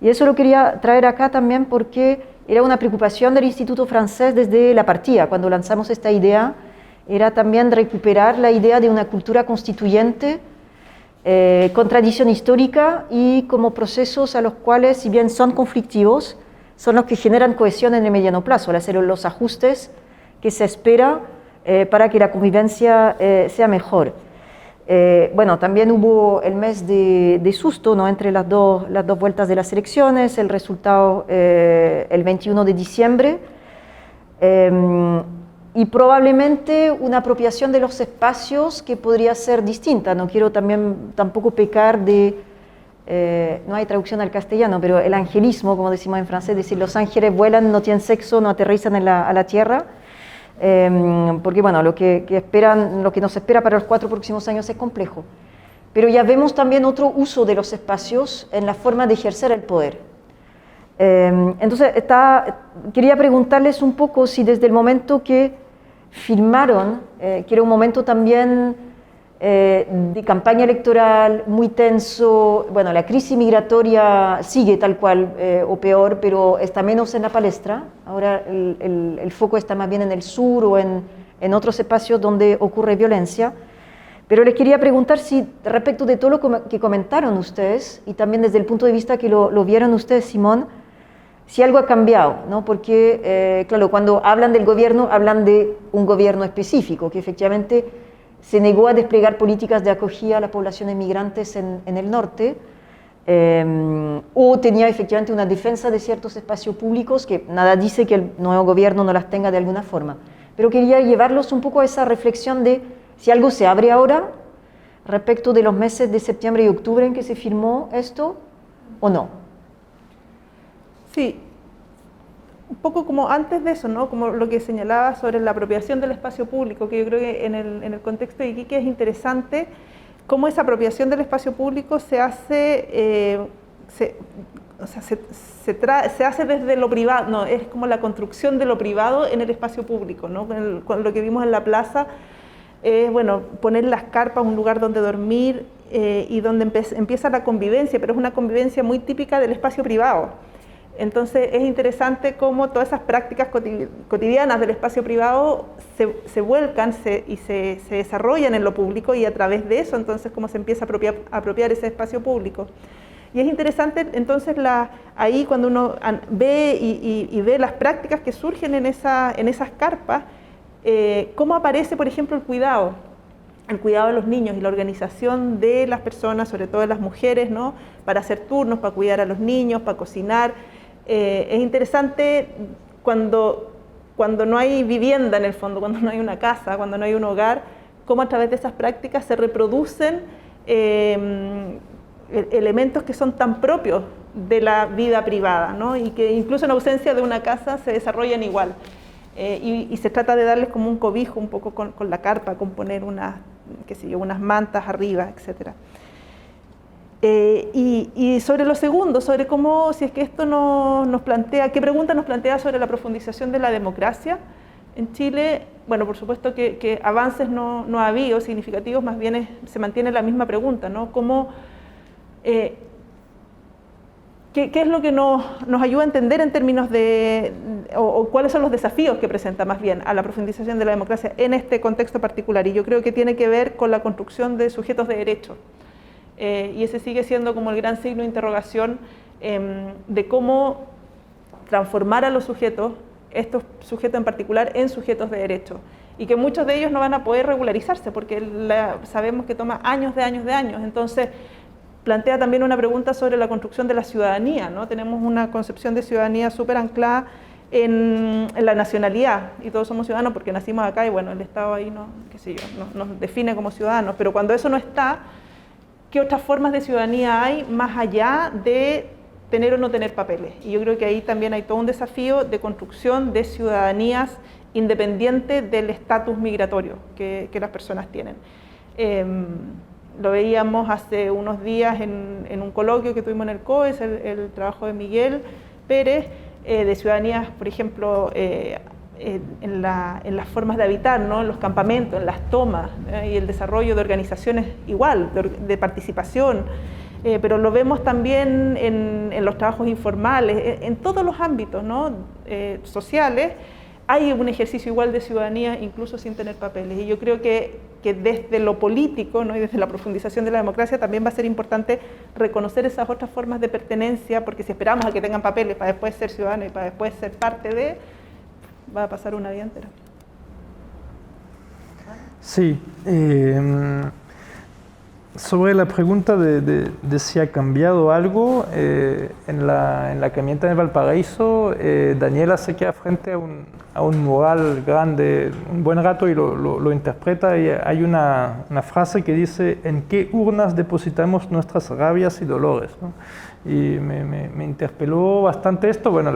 Y eso lo quería traer acá también porque era una preocupación del Instituto Francés desde la partida. Cuando lanzamos esta idea, era también recuperar la idea de una cultura constituyente con tradición histórica y como procesos a los cuales, si bien son conflictivos, son los que generan cohesión en el mediano plazo, al hacer los ajustes que se espera para que la convivencia sea mejor. Bueno, también hubo el mes de susto, ¿no? Entre las dos vueltas de las elecciones, el resultado el 21 de diciembre, y probablemente una apropiación de los espacios que podría ser distinta. No quiero tampoco pecar de, no hay traducción al castellano, pero el angelismo, como decimos en francés, es decir, los ángeles vuelan, no tienen sexo, no aterrizan a la tierra, porque bueno, lo que nos espera para los 4 próximos años es complejo. Pero ya vemos también otro uso de los espacios en la forma de ejercer el poder. Entonces, quería preguntarles un poco si desde el momento que filmaron, que era un momento también de campaña electoral muy tenso, bueno, la crisis migratoria sigue tal cual o peor, pero está menos en la palestra. Ahora el foco está más bien en el sur o en otros espacios donde ocurre violencia. Pero les quería preguntar si respecto de todo lo que comentaron ustedes y también desde el punto de vista que lo vieron ustedes, Simón, si algo ha cambiado, ¿no? Porque, claro, cuando hablan del gobierno, hablan de un gobierno específico, que efectivamente se negó a desplegar políticas de acogida a las poblaciones migrantes en el norte, o tenía efectivamente una defensa de ciertos espacios públicos, que nada dice que el nuevo gobierno no las tenga de alguna forma. Pero quería llevarlos un poco a esa reflexión de si algo se abre ahora respecto de los meses de septiembre y octubre en que se firmó esto, o no. Sí, un poco como antes de eso, ¿no? Como lo que señalaba sobre la apropiación del espacio público, que yo creo que en el contexto de Iquique es interesante cómo esa apropiación del espacio público se hace, se hace desde lo privado, no, es como la construcción de lo privado en el espacio público, ¿no? Con lo que vimos en la plaza, bueno, poner las carpas, un lugar donde dormir y donde empieza la convivencia, pero es una convivencia muy típica del espacio privado. Entonces es interesante cómo todas esas prácticas cotidianas del espacio privado se vuelcan y se desarrollan en lo público, y a través de eso entonces cómo se empieza a apropiar ese espacio público. Y es interesante entonces ahí cuando uno ve y ve las prácticas que surgen en esas carpas, cómo aparece por ejemplo el cuidado de los niños y la organización de las personas, sobre todo de las mujeres, ¿no? Para hacer turnos, para cuidar a los niños, para cocinar. Es interesante cuando no hay vivienda en el fondo, cuando no hay una casa, cuando no hay un hogar, cómo a través de esas prácticas se reproducen elementos que son tan propios de la vida privada, ¿no? Y que incluso en ausencia de una casa se desarrollan igual. Y se trata de darles como un cobijo un poco con la carpa, con poner unas mantas arriba, etcétera. Y sobre lo segundo, sobre cómo, si es que esto nos plantea, qué pregunta nos plantea sobre la profundización de la democracia, En Chile, bueno, por supuesto que avances no ha habido significativos, más bien se mantiene la misma pregunta, ¿no? ¿Cómo, ¿qué es lo que nos ayuda a entender en términos de, o cuáles son los desafíos que presenta más bien a la profundización de la democracia en este contexto particular? Y yo creo que tiene que ver con la construcción de sujetos de derecho. Y ese sigue siendo como el gran signo de interrogación de cómo transformar a los sujetos, estos sujetos en particular, en sujetos de derecho, y que muchos de ellos no van a poder regularizarse porque sabemos que toma años de años. Entonces plantea también una pregunta sobre la construcción de la ciudadanía, ¿no? Tenemos una concepción de ciudadanía súper anclada en la nacionalidad, y todos somos ciudadanos porque nacimos acá y bueno, el Estado ahí nos define como ciudadanos, pero cuando eso no está, ¿qué otras formas de ciudadanía hay más allá de tener o no tener papeles? Y yo creo que ahí también hay todo un desafío de construcción de ciudadanías independientes del estatus migratorio que las personas tienen. Lo veíamos hace unos días en un coloquio que tuvimos en el COE, es el trabajo de Miguel Pérez, de ciudadanías, por ejemplo, en las formas de habitar, ¿no? En los campamentos, en las tomas, y el desarrollo de organizaciones igual, de participación, pero lo vemos también en los trabajos informales, en todos los ámbitos, ¿no? Sociales. Hay un ejercicio igual de ciudadanía, incluso sin tener papeles. Y yo creo que desde lo político, ¿no? Y desde la profundización de la democracia también va a ser importante reconocer esas otras formas de pertenencia, porque si esperamos a que tengan papeles para después ser ciudadanos y para después ser parte de, va a pasar una vida entera. Sí. Sobre la pregunta de si ha cambiado algo, en la caminata de Valparaíso, Daniela se queda frente a un mural grande un buen rato y lo interpreta, y hay una frase que dice: ¿en qué urnas depositamos nuestras rabias y dolores? ¿No? Y me interpeló bastante esto. Bueno,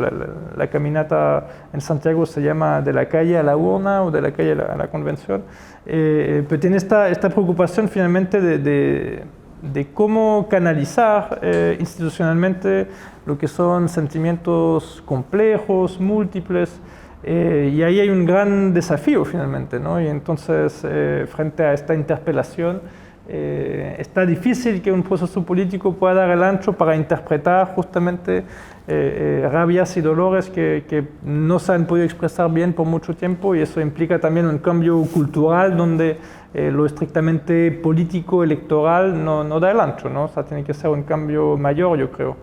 la caminata en Santiago se llama De la calle a la urna o de la calle a la convención, pero tiene esta preocupación finalmente de cómo canalizar institucionalmente lo que son sentimientos complejos, múltiples, y ahí hay un gran desafío finalmente, ¿no? Y entonces, frente a esta interpelación, está difícil que un proceso político pueda dar el ancho para interpretar justamente rabias y dolores que no se han podido expresar bien por mucho tiempo, y eso implica también un cambio cultural donde lo estrictamente político, electoral, no da el ancho, ¿no? O sea, tiene que ser un cambio mayor, yo creo.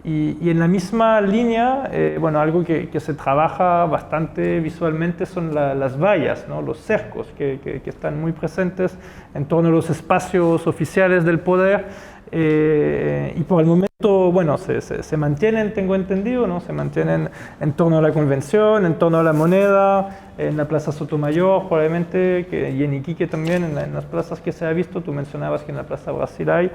Y en la misma línea, bueno, algo que se trabaja bastante visualmente son las vallas, ¿no? Los cercos que están muy presentes en torno a los espacios oficiales del poder, y por el momento, bueno, se mantienen, tengo entendido, ¿no? Se mantienen en torno a la convención, en torno a la moneda, en la Plaza Sotomayor probablemente, y en Iquique también, en las plazas que se ha visto. Tú mencionabas que en la Plaza Brasil hay,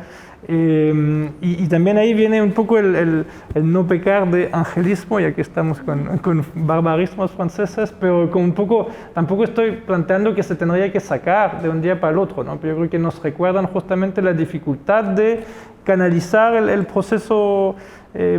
y también ahí viene un poco el no pecar de angelismo, ya que estamos con barbarismos franceses, pero con un poco, tampoco estoy planteando que se tendría que sacar de un día para el otro, ¿no? Pero yo creo que nos recuerdan justamente la dificultad de canalizar el proceso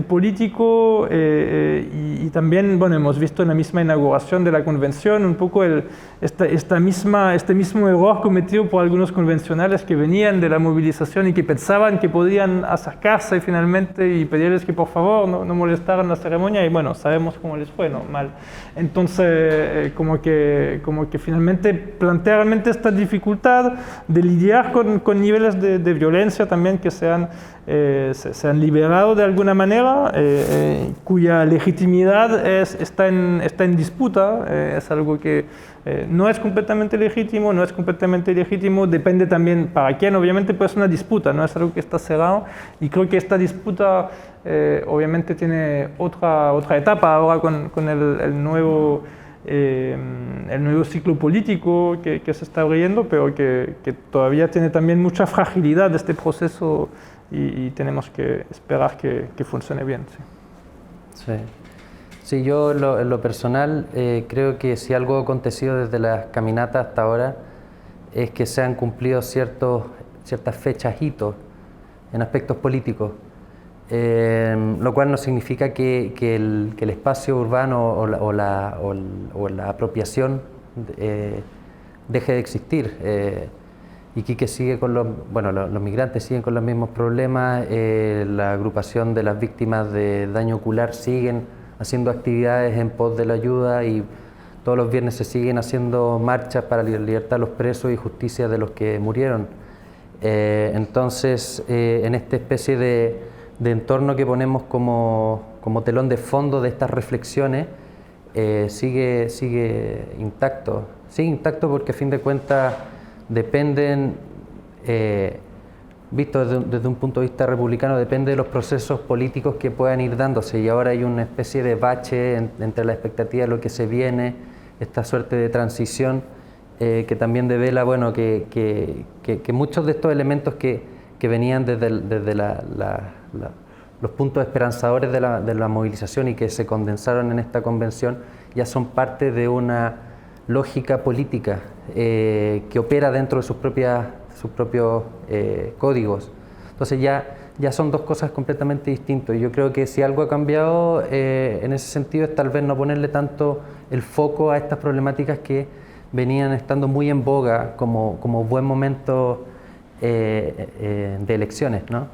político, y también, bueno, hemos visto en la misma inauguración de la convención un poco este mismo error cometido por algunos convencionales que venían de la movilización y que pensaban que podían acercarse finalmente y pedirles que por favor no molestaran la ceremonia, y bueno, sabemos cómo les fue, ¿no? Mal. Entonces, como que finalmente plantea realmente esta dificultad de lidiar con niveles de violencia también que se han liberado de alguna manera, cuya legitimidad está en disputa. Es algo que no es completamente legítimo, no es completamente ilegítimo, depende también para quién, obviamente, pero es una disputa, no es algo que está cerrado, y creo que esta disputa obviamente tiene otra etapa ahora con el nuevo ciclo político que se está abriendo, pero que todavía tiene también mucha fragilidad de este proceso, y tenemos que esperar que funcione bien. Sí. Sí, yo en lo personal creo que si algo ha acontecido desde las caminatas hasta ahora es que se han cumplido ciertas fechas hitos en aspectos políticos. lo cual no significa que el espacio urbano o la apropiación deje de existir. Iquique sigue con los migrantes siguen con los mismos problemas, la agrupación de las víctimas de daño ocular siguen haciendo actividades en pos de la ayuda y todos los viernes se siguen haciendo marchas para la libertad de los presos y justicia de los que murieron. Entonces, en esta especie de entorno que ponemos como telón de fondo de estas reflexiones, sigue intacto. Sigue intacto porque a fin de cuentas dependen, visto desde un punto de vista republicano, depende de los procesos políticos que puedan ir dándose, y ahora hay una especie de bache entre la expectativa de lo que se viene, esta suerte de transición que también devela, bueno, que muchos de estos elementos que venían desde los puntos esperanzadores de la movilización y que se condensaron en esta convención ya son parte de una lógica política que opera dentro de sus propios códigos. Entonces ya son dos cosas completamente distintas. Y yo creo que si algo ha cambiado en ese sentido es tal vez no ponerle tanto el foco a estas problemáticas que venían estando muy en boga como buen momento de elecciones, ¿no?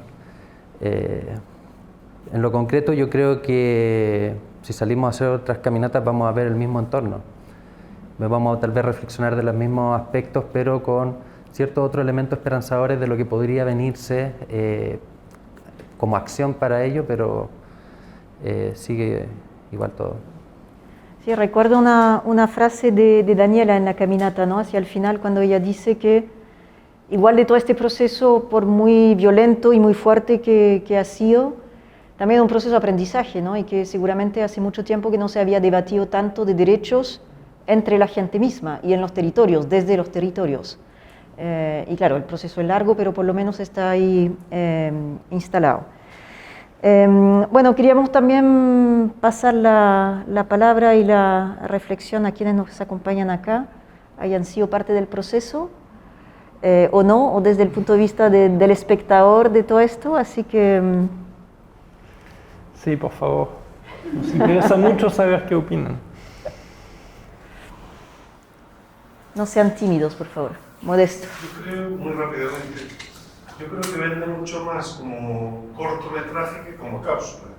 En lo concreto yo creo que si salimos a hacer otras caminatas vamos a ver el mismo entorno. Vamos a tal vez reflexionar de los mismos aspectos, pero con ciertos otros elementos esperanzadores de lo que podría venirse como acción para ello, pero sigue igual todo. Sí, recuerdo una frase de Daniela en la caminata, ¿no? Hacia el final, cuando ella dice que igual de todo este proceso, por muy violento y muy fuerte que ha sido, también un proceso de aprendizaje, ¿no? Y que seguramente hace mucho tiempo que no se había debatido tanto de derechos entre la gente misma y en los territorios, desde los territorios. Y claro, el proceso es largo, pero por lo menos está ahí instalado. Bueno, queríamos también pasar la palabra y la reflexión a quienes nos acompañan acá, hayan sido parte del proceso o no, o desde el punto de vista del espectador de todo esto, así que... Sí, por favor. Nos interesa mucho saber qué opinan. No sean tímidos, por favor. Modesto. Yo creo, muy rápidamente, yo creo que vende mucho más como cortometraje que como cápsula.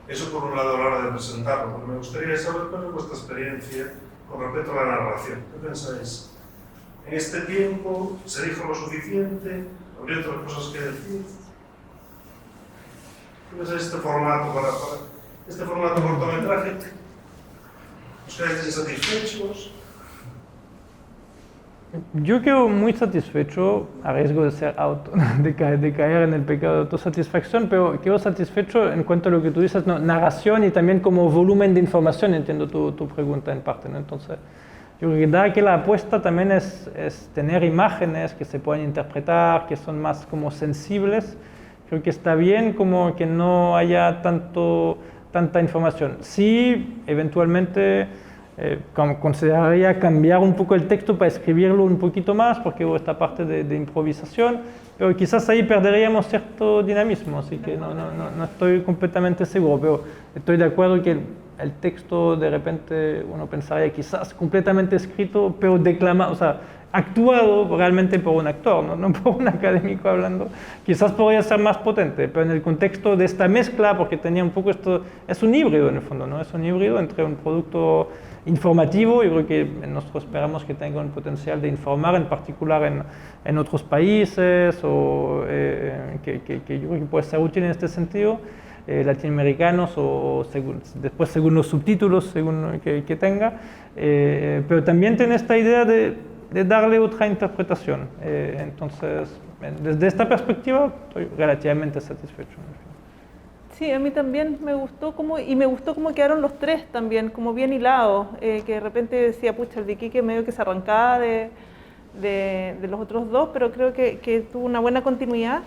Eso por un lado a la hora de presentarlo, porque me gustaría saber cuál es vuestra experiencia con respecto a la narración. ¿Qué pensáis? ¿En este tiempo se dijo lo suficiente? ¿Habría otras cosas que decir? ¿Qué pensáis de este formato para este formato cortometraje? ¿Os quedáis insatisfechos? Yo quedo muy satisfecho, a riesgo de caer en el pecado de autosatisfacción, pero quedo satisfecho en cuanto a lo que tú dices, ¿no? Narración y también como volumen de información, entiendo tu pregunta en parte, ¿no? Entonces, yo creo que da que la apuesta también es tener imágenes que se puedan interpretar, que son más como sensibles. Creo que está bien como que no haya tanta información. Sí, eventualmente... consideraría cambiar un poco el texto para escribirlo un poquito más, porque hubo esta parte de improvisación, pero quizás ahí perderíamos cierto dinamismo, así que no estoy completamente seguro, pero estoy de acuerdo que el texto de repente uno pensaría quizás completamente escrito, pero declamado, o sea, actuado realmente por un actor, no por un académico hablando, quizás podría ser más potente, pero en el contexto de esta mezcla, porque tenía un poco esto, es un híbrido en el fondo, ¿no? Es un híbrido entre un producto informativo, yo creo que nosotros esperamos que tenga un potencial de informar, en particular en otros países, o que yo creo que puede ser útil en este sentido, latinoamericanos, o después según los subtítulos según que tenga, pero también tiene esta idea de darle otra interpretación. Entonces, desde esta perspectiva, estoy relativamente satisfecho. Sí, a mí también me gustó cómo quedaron los tres también, como bien hilados, que de repente decía, pucha, el de Iquique medio que se arrancaba de los otros dos, pero creo que tuvo una buena continuidad.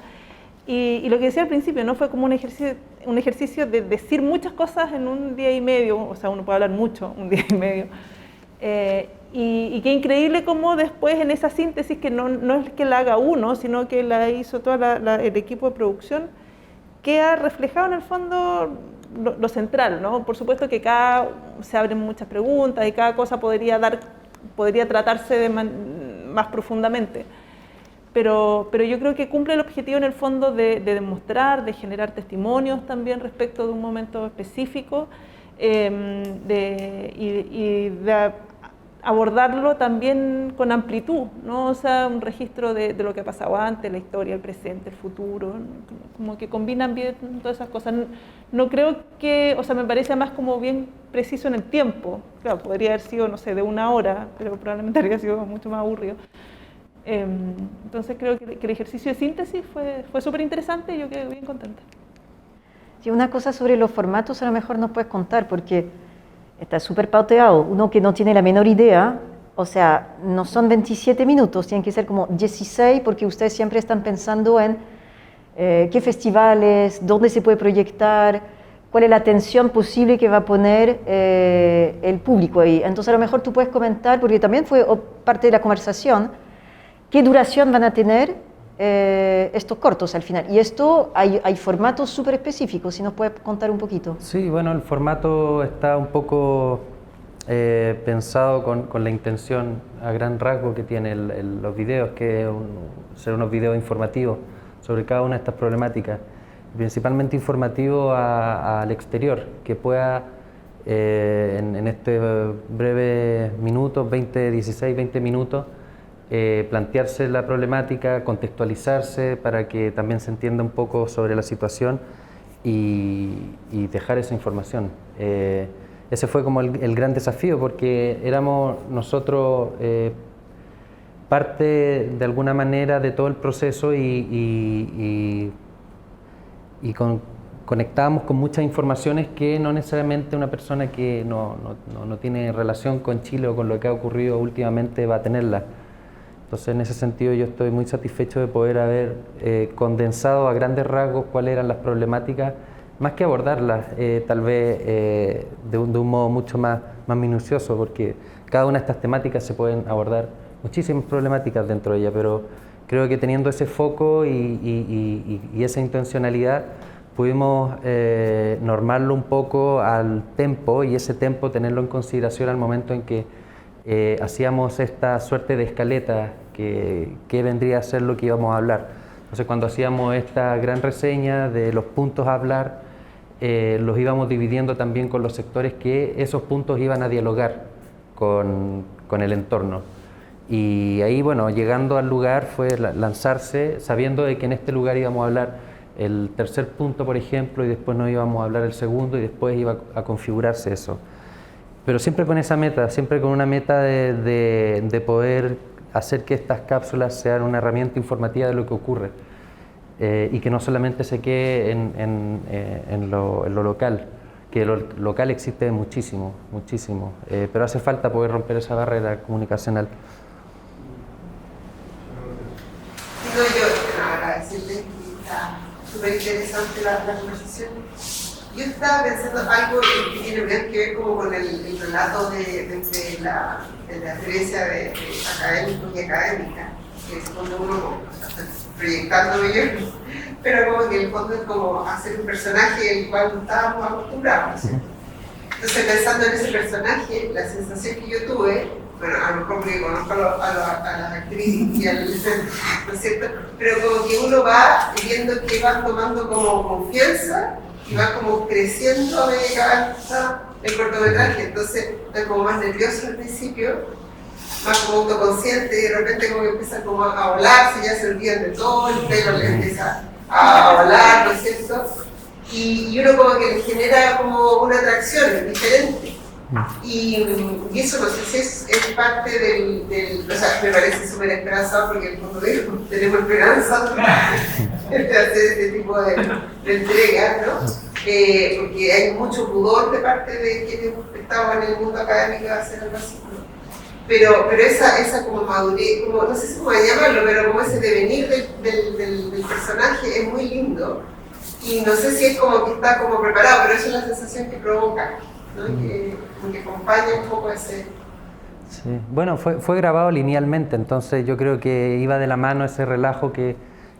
Y lo que decía al principio, ¿no? Fue como un ejercicio de decir muchas cosas en un día y medio, o sea, uno puede hablar mucho un día y medio. Y qué increíble cómo después en esa síntesis, que no es que la haga uno, sino que la hizo todo el equipo de producción, queda reflejado en el fondo lo central, ¿no? Por supuesto que se abren muchas preguntas y cada cosa podría tratarse más profundamente. Pero yo creo que cumple el objetivo en el fondo de demostrar, de generar testimonios también respecto de un momento específico y de abordarlo también con amplitud, ¿no? O sea, un registro de lo que ha pasado antes, la historia, el presente, el futuro, como que combinan bien todas esas cosas. No creo que, o sea, me parece más como bien preciso en el tiempo. Claro, podría haber sido, no sé, de 1 hora, pero probablemente habría sido mucho más aburrido. Entonces creo que el ejercicio de síntesis fue súper interesante y yo quedé bien contenta. Sí, una cosa sobre los formatos a lo mejor nos puedes contar, porque está súper pauteado. Uno que no tiene la menor idea, o sea, no son 27 minutos, tienen que ser como 16, porque ustedes siempre están pensando en qué festivales, dónde se puede proyectar, cuál es la atención posible que va a poner el público ahí. Entonces a lo mejor tú puedes comentar, porque también fue parte de la conversación, qué duración van a tener estos cortos al final. Y esto hay formatos súper específicos, si nos puedes contar un poquito. Sí, bueno, el formato está un poco pensado con la intención a gran rasgo que tienen los videos, que es ser unos videos informativos sobre cada una de estas problemáticas, principalmente informativo al exterior, que pueda en este breve minutos, 16, 20 minutos, plantearse la problemática, contextualizarse para que también se entienda un poco sobre la situación y dejar esa información. Ese fue como el gran desafío, porque éramos nosotros parte de alguna manera de todo el proceso y conectábamos con muchas informaciones que no necesariamente una persona que no tiene relación con Chile o con lo que ha ocurrido últimamente va a tenerla. Entonces, en ese sentido, yo estoy muy satisfecho de poder haber condensado a grandes rasgos cuáles eran las problemáticas, más que abordarlas, tal vez de un modo mucho más minucioso, porque cada una de estas temáticas se pueden abordar muchísimas problemáticas dentro de ella, pero creo que teniendo ese foco y esa intencionalidad, pudimos normarlo un poco al tempo, y ese tempo tenerlo en consideración al momento en que hacíamos esta suerte de escaleta que vendría a ser lo que íbamos a hablar. Entonces, cuando hacíamos esta gran reseña de los puntos a hablar, los íbamos dividiendo también con los sectores que esos puntos iban a dialogar con el entorno. Y ahí, bueno, llegando al lugar fue lanzarse sabiendo de que en este lugar íbamos a hablar el tercer punto, por ejemplo, y después no íbamos a hablar el segundo, y después iba a configurarse eso. Pero siempre con esa meta, siempre con una meta de poder hacer que estas cápsulas sean una herramienta informativa de lo que ocurre y que no solamente se quede en lo local, que lo local existe muchísimo, pero hace falta poder romper esa barrera comunicacional. Digo yo, agradecerle, está súper interesante la conversación. Yo estaba pensando algo que tiene que ver como con el relato de la experiencia de académicos y académicas, que es cuando uno proyectándome yo, pero como que en el fondo es como hacer un personaje el cual no estábamos acostumbrados. Entonces, pensando en ese personaje, la sensación que yo tuve, bueno, a lo mejor porque conozco a las actrices y al, ¿no es cierto? Pero como que uno va viendo que van tomando como confianza y va como creciendo a medida que avanza el cortometraje. Entonces, estoy como más nervioso al principio, más como autoconsciente, y de repente como que empieza como a volarse, ya se olvidan de todo, el pelo le empieza a volar, ¿no es cierto? Y uno como que le genera como una atracción diferente. Y eso no sé si es parte del o sea, me parece súper esperanzador, porque en el fondo tenemos esperanza de hacer este tipo de entregas, ¿no? Porque hay mucho pudor de parte de quienes estamos en el mundo académico de hacer algo así, ¿no? Pero esa como madurez, como, no sé cómo llamarlo, pero como ese devenir del personaje es muy lindo. Y no sé si es como que está como preparado, pero esa es la sensación que provoca, ¿no? Que acompaña un poco ese... Sí. Bueno, fue grabado linealmente, entonces yo creo que iba de la mano ese relajo que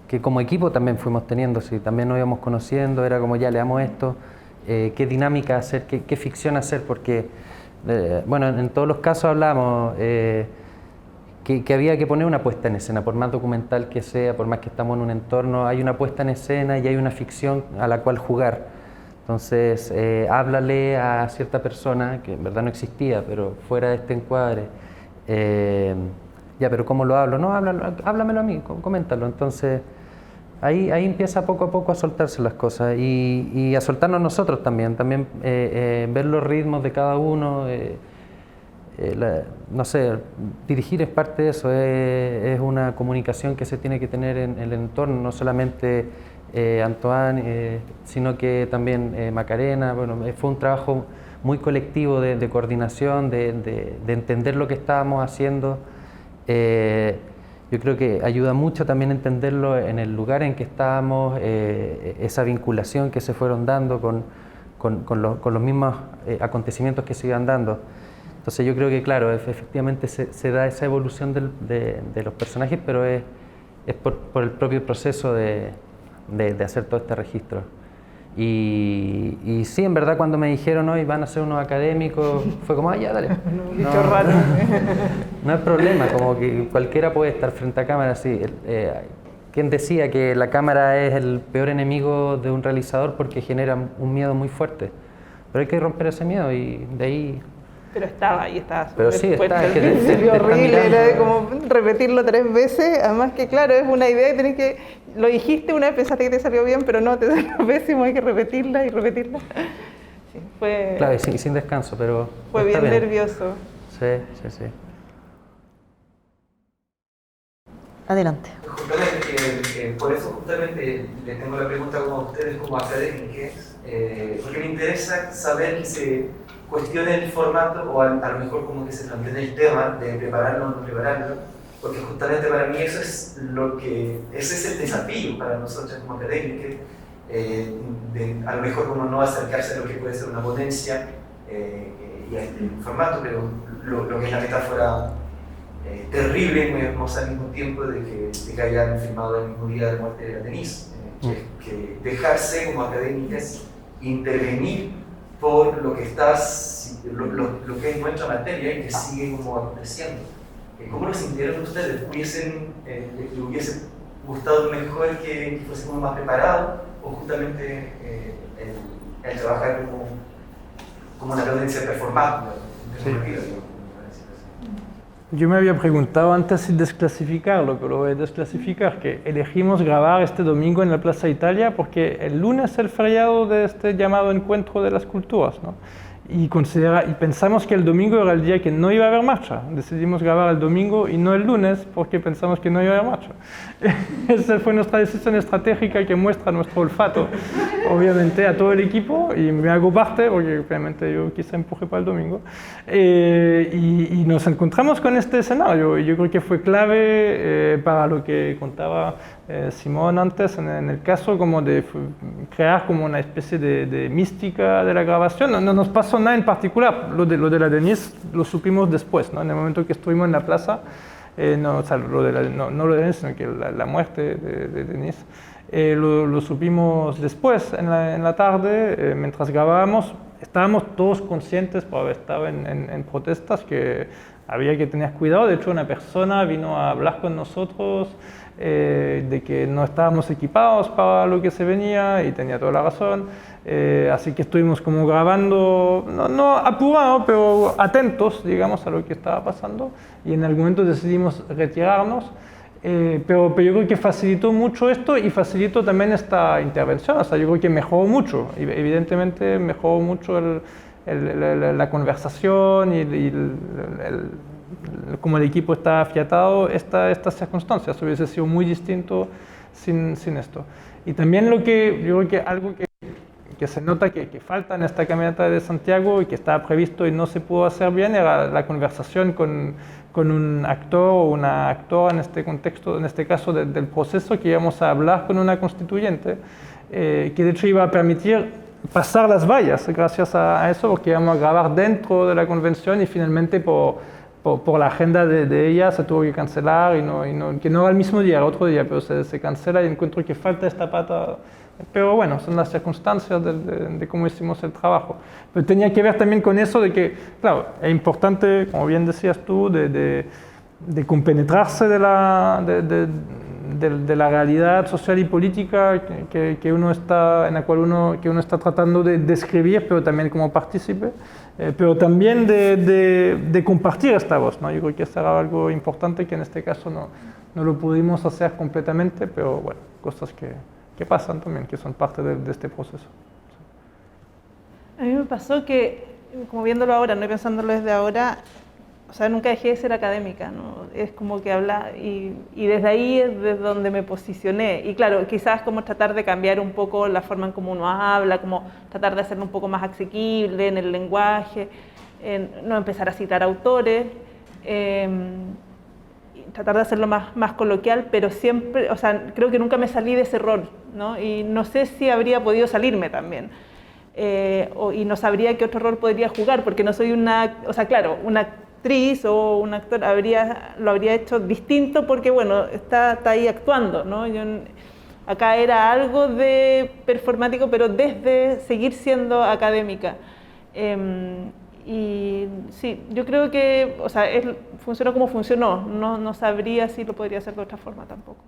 que como equipo también fuimos teniendo, sí, también nos íbamos conociendo, era como ya leamos esto, qué dinámica hacer, qué ficción hacer, porque bueno, en todos los casos hablamos que había que poner una puesta en escena, por más documental que sea, por más que estamos en un entorno, hay una puesta en escena y hay una ficción a la cual jugar. Entonces, háblale a cierta persona, que en verdad no existía, pero fuera de este encuadre, ya, pero ¿cómo lo hablo? No, háblamelo a mí, coméntalo. Entonces, ahí empieza poco a poco a soltarse las cosas y a soltarnos nosotros también ver los ritmos de cada uno, no sé, dirigir es parte de eso, es una comunicación que se tiene que tener en el entorno, no solamente Antoine, sino que también Macarena. Bueno, fue un trabajo muy colectivo de coordinación, de entender lo que estábamos haciendo. Yo creo que ayuda mucho también entenderlo en el lugar en que estábamos, esa vinculación que se fueron dando con los mismos acontecimientos que se iban dando. Entonces yo creo que, claro, efectivamente se da esa evolución de los personajes, pero es por el propio proceso de hacer todo este registro. Y sí, en verdad, cuando me dijeron hoy van a ser unos académicos, fue como, ya, dale. Bicho raro. No hay problema, como que cualquiera puede estar frente a cámara, sí. ¿Quién decía que la cámara es el peor enemigo de un realizador porque genera un miedo muy fuerte? Pero hay que romper ese miedo y de ahí... Pero estaba ahí, estaba Pero sí, está, es que al principio te está horrible, mirando. era como repetirlo 3 veces, además que claro, es una idea que tenés que, lo dijiste una vez, pensaste que te salió bien, pero no, te salió pésimo, hay que repetirla y repetirla. Sí, fue, Claro, y sin descanso, pero fue está bien nervioso. Sí. Adelante. Justamente, por eso justamente les tengo la pregunta como a ustedes como académicos, porque me interesa saber que se cuestione el formato o a lo mejor como que se plantea el tema de prepararlo o no prepararlo, porque justamente para mí eso es ese es el desafío para nosotros como académicos, a lo mejor como no acercarse a lo que puede ser una ponencia y a este formato, pero lo que es la metáfora terrible y muy hermosa al mismo tiempo de que hayan filmado el mismo día de la muerte de la Denise, que dejarse como académicas intervenir por lo que lo que es nuestra materia y que sigue como aconteciendo. ¿Cómo lo sintieron ustedes? ¿Les hubiese gustado mejor que fuésemos más preparados o justamente el trabajar como una tendencia performante? Sí. Yo me había preguntado antes si desclasificarlo, pero lo voy a desclasificar, que elegimos grabar este domingo en la Plaza Italia porque el lunes es el feriado de este llamado Encuentro de las Culturas, ¿no? Y pensamos que el domingo era el día que no iba a haber marcha. Decidimos grabar el domingo y no el lunes porque pensamos que no iba a haber marcha. Esa fue nuestra decisión estratégica que muestra nuestro olfato, obviamente, a todo el equipo, y me hago parte porque obviamente yo quizá empuje para el domingo. Y nos encontramos con este escenario. Yo creo que fue clave para lo que contaba Simón antes, en el caso como de crear como una especie de mística de la grabación. No nos pasó nada en particular, lo de la Denise lo supimos después, ¿no? En el momento que estuvimos en la plaza, no lo de Denise, sino que la muerte de Denise, lo supimos después, en la tarde, mientras grabábamos. Estábamos todos conscientes, por haber estado en protestas, que había que tener cuidado. De hecho, una persona vino a hablar con nosotros de que no estábamos equipados para lo que se venía, y tenía toda la razón. Así que estuvimos como grabando, no apurados, pero atentos, digamos, a lo que estaba pasando, y en algún momento decidimos retirarnos. Pero yo creo que facilitó mucho esto y facilitó también esta intervención. O sea, yo creo que mejoró mucho, evidentemente mejoró mucho la conversación y como el equipo está afiatado, estas circunstancias. Hubiese sido muy distinto sin esto. Y también yo creo que algo que se nota que falta en esta caminata de Santiago y que estaba previsto y no se pudo hacer bien era la conversación con un actor o una actora en este contexto, en este caso del proceso, que íbamos a hablar con una constituyente, que de hecho iba a permitir pasar las vallas gracias a eso, porque íbamos a grabar dentro de la convención y finalmente por por la agenda de ella se tuvo que cancelar, que no era el mismo día, era otro día, pero se cancela y encuentro que falta esta pata. Pero bueno, son las circunstancias de cómo hicimos el trabajo. Pero tenía que ver también con eso de que, claro, es importante, como bien decías tú, de compenetrarse de la realidad social y política que uno está, en la cual uno está tratando de describir, pero también como partícipe, pero también de compartir esta voz, ¿no? Yo creo que eso era algo importante que en este caso no lo pudimos hacer completamente, pero bueno, cosas que pasan también, que son parte de este proceso. A mí me pasó que, como viéndolo ahora, no pensándolo desde ahora, o sea, nunca dejé de ser académica, ¿no? Es como que habla, y desde ahí es desde donde me posicioné. Y claro, quizás como tratar de cambiar un poco la forma en cómo uno habla, como tratar de hacerlo un poco más asequible en el lenguaje, no empezar a citar autores, tratar de hacerlo más coloquial, pero siempre, o sea, creo que nunca me salí de ese rol, ¿no? Y no sé si habría podido salirme también. Y no sabría qué otro rol podría jugar, porque no soy o sea, claro, una actriz o un actor lo habría hecho distinto porque, bueno, está ahí actuando, ¿no? Acá era algo de performático, pero desde seguir siendo académica. Y sí, yo creo que, o sea, funcionó como funcionó, no sabría si lo podría hacer de otra forma tampoco.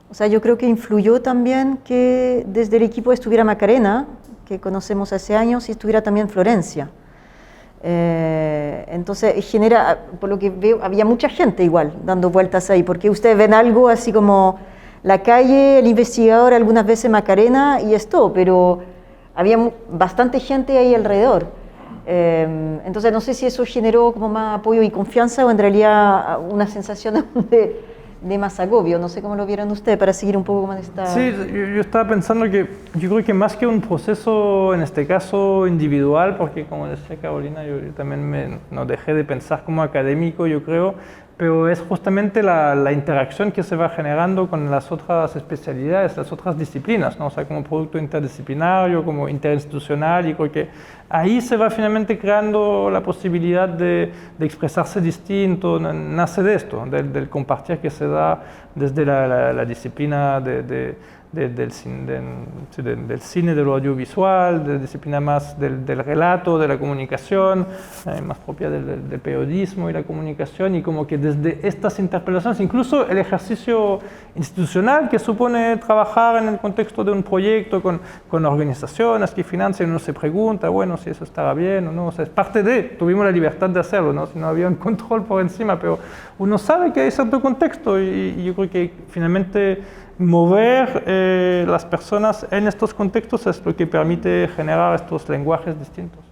O sea, yo creo que influyó también que desde el equipo estuviera Macarena, que conocemos hace años, y estuviera también Florencia. Entonces genera, por lo que veo, había mucha gente igual dando vueltas ahí, porque ustedes ven algo así como la calle, el investigador, algunas veces Macarena y esto, pero había bastante gente ahí alrededor. Entonces no sé si eso generó como más apoyo y confianza o en realidad una sensación de más agobio. No sé cómo lo vieron ustedes para seguir un poco con esta... Sí, yo estaba pensando que yo creo que más que un proceso, en este caso, individual, porque como decía Carolina, yo también no dejé de pensar como académico, yo creo, pero es justamente la interacción que se va generando con las otras especialidades, las otras disciplinas, ¿no? O sea, como producto interdisciplinario, como interinstitucional, y creo que ahí se va finalmente creando la posibilidad de expresarse distinto, nace de esto, del compartir que se da desde la disciplina del cine, del audiovisual, de la disciplina más del relato, de la comunicación, más propia del periodismo y la comunicación, y como que desde estas interpelaciones, incluso el ejercicio institucional que supone trabajar en el contexto de un proyecto con organizaciones que financian, uno se pregunta, bueno, si eso estará bien o no, o sea, es parte tuvimos la libertad de hacerlo, ¿no? Si no había un control por encima, pero uno sabe que hay cierto contexto y yo creo que finalmente mover las personas en estos contextos es lo que permite generar estos lenguajes distintos.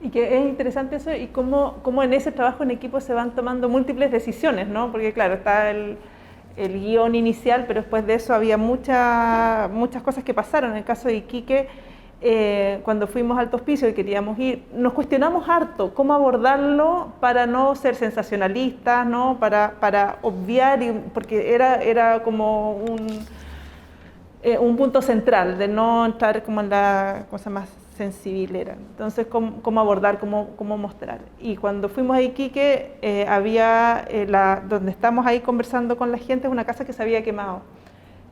Y que es interesante eso y cómo en ese trabajo en equipo se van tomando múltiples decisiones, ¿no? Porque claro, está el guión inicial, pero después de eso había muchas cosas que pasaron. En el caso de Iquique, cuando fuimos al Hospicio y queríamos ir, nos cuestionamos harto cómo abordarlo para no ser sensacionalistas, ¿no? Para obviar, porque era como un punto central de no entrar como en la cosa más sensibilera. Entonces, cómo abordar, cómo mostrar. Y cuando fuimos a Iquique, había donde estamos ahí conversando con la gente, es una casa que se había quemado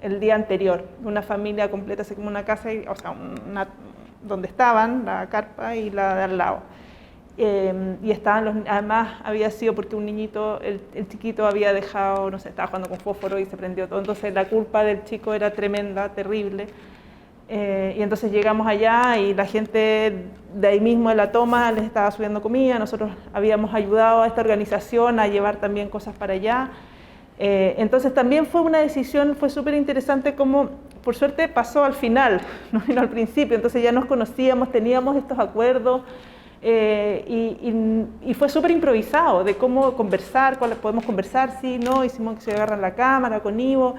el día anterior. Una familia completa se quemó una casa, o sea, donde estaban, la carpa y la de al lado. Y estaban además había sido porque un niñito, el chiquito había dejado, no sé, estaba jugando con fósforo y se prendió todo. Entonces la culpa del chico era tremenda, terrible. Y entonces llegamos allá y la gente de ahí mismo de la toma les estaba subiendo comida. Nosotros habíamos ayudado a esta organización a llevar también cosas para allá. Entonces también fue una decisión, fue súper interesante como, por suerte pasó al final, no al principio, entonces ya nos conocíamos, teníamos estos acuerdos y fue súper improvisado de cómo conversar, cuáles podemos conversar, sí, no, hicimos que se agarran la cámara con Ivo,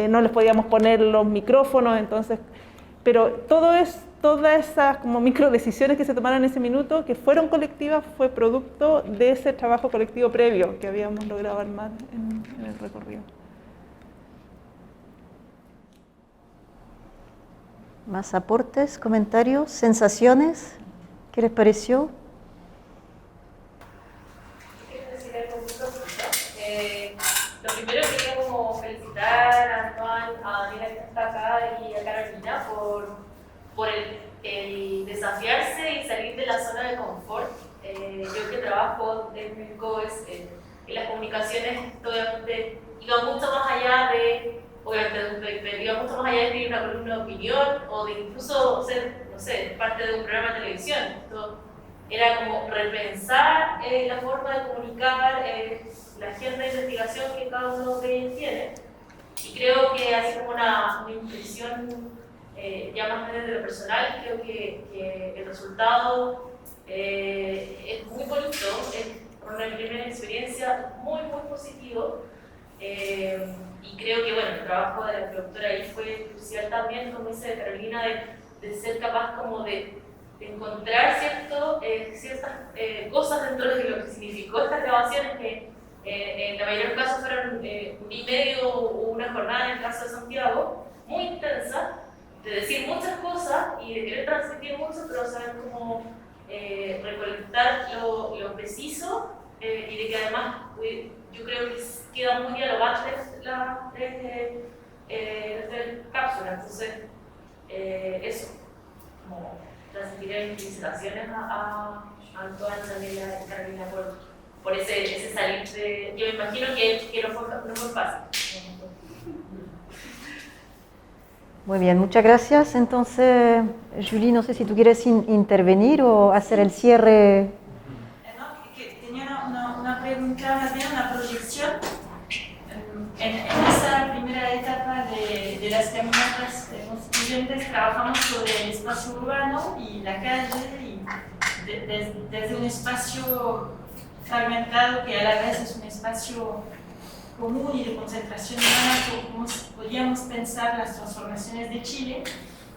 no les podíamos poner los micrófonos, entonces, pero todas esas como micro decisiones que se tomaron en ese minuto, que fueron colectivas, fue producto de ese trabajo colectivo previo que habíamos logrado armar en el recorrido. ¿Más aportes, comentarios, sensaciones? ¿Qué les pareció? y a Carolina por el desafiarse y salir de la zona de confort. Yo que trabajo en COES, en las comunicaciones obviamente iba mucho más allá de, iba mucho más allá de escribir una columna de opinión o de incluso ser, no sé, parte de un programa de televisión. Esto era como repensar la forma de comunicar, la agenda de investigación que cada uno de ellos tiene. Y creo que así como una impresión ya más desde lo personal, creo que el resultado es muy bonito, es una primera experiencia muy positivo. Y creo que bueno, el trabajo de la productora ahí fue crucial también, como dice Carolina, de ser capaz como de encontrar ciertas cosas dentro de lo que significó estas grabaciones que en la mayoría de los casos fueron un día y medio o una jornada en el caso de Santiago, muy intensa, de decir muchas cosas y de querer transmitir mucho, pero saber cómo recolectar lo preciso y de que además yo creo que queda muy dialogante la cápsula. Entonces, eso, como transmitir mis felicitaciones a Antoine, Daniela y Carolina por ese salir de... Yo me imagino que no fue fácil. Muy bien, muchas gracias. Entonces, Julie, no sé si tú quieres intervenir o hacer el cierre. Tenía una pregunta, más bien una proyección. En esa primera etapa de las caminatas constituyentes trabajamos sobre el espacio urbano y la calle, y desde un espacio fragmentado que a la vez es un espacio común y de concentración humana, como podíamos pensar las transformaciones de Chile.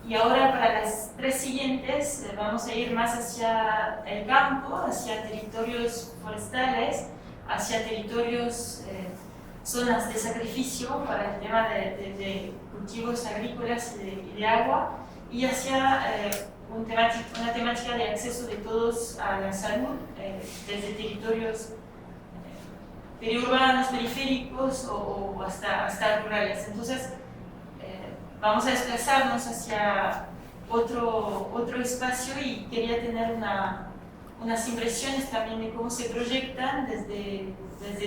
Y ahora para las tres siguientes vamos a ir más hacia el campo, hacia territorios forestales, hacia territorios, zonas de sacrificio para el tema de cultivos agrícolas y de agua, y hacia una temática de acceso de todos a la salud, desde territorios periurbanos, periféricos o hasta rurales. Entonces, vamos a desplazarnos hacia otro espacio, y quería tener unas impresiones también de cómo se proyectan desde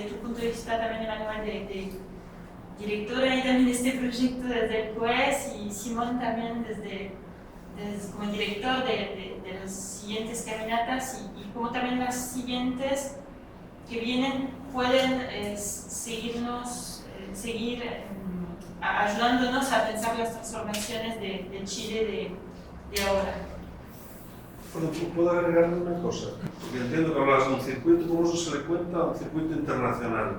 tu punto de vista también, Emanuel, de directora y también de este proyecto desde el COES, y Simón también como director de las siguientes caminatas, y como también las siguientes que vienen pueden seguir ayudándonos a pensar las transformaciones de Chile de ahora. Bueno, puedo agregarle una cosa, porque entiendo que hablas de un circuito, ¿cómo eso se le cuenta a un circuito internacional?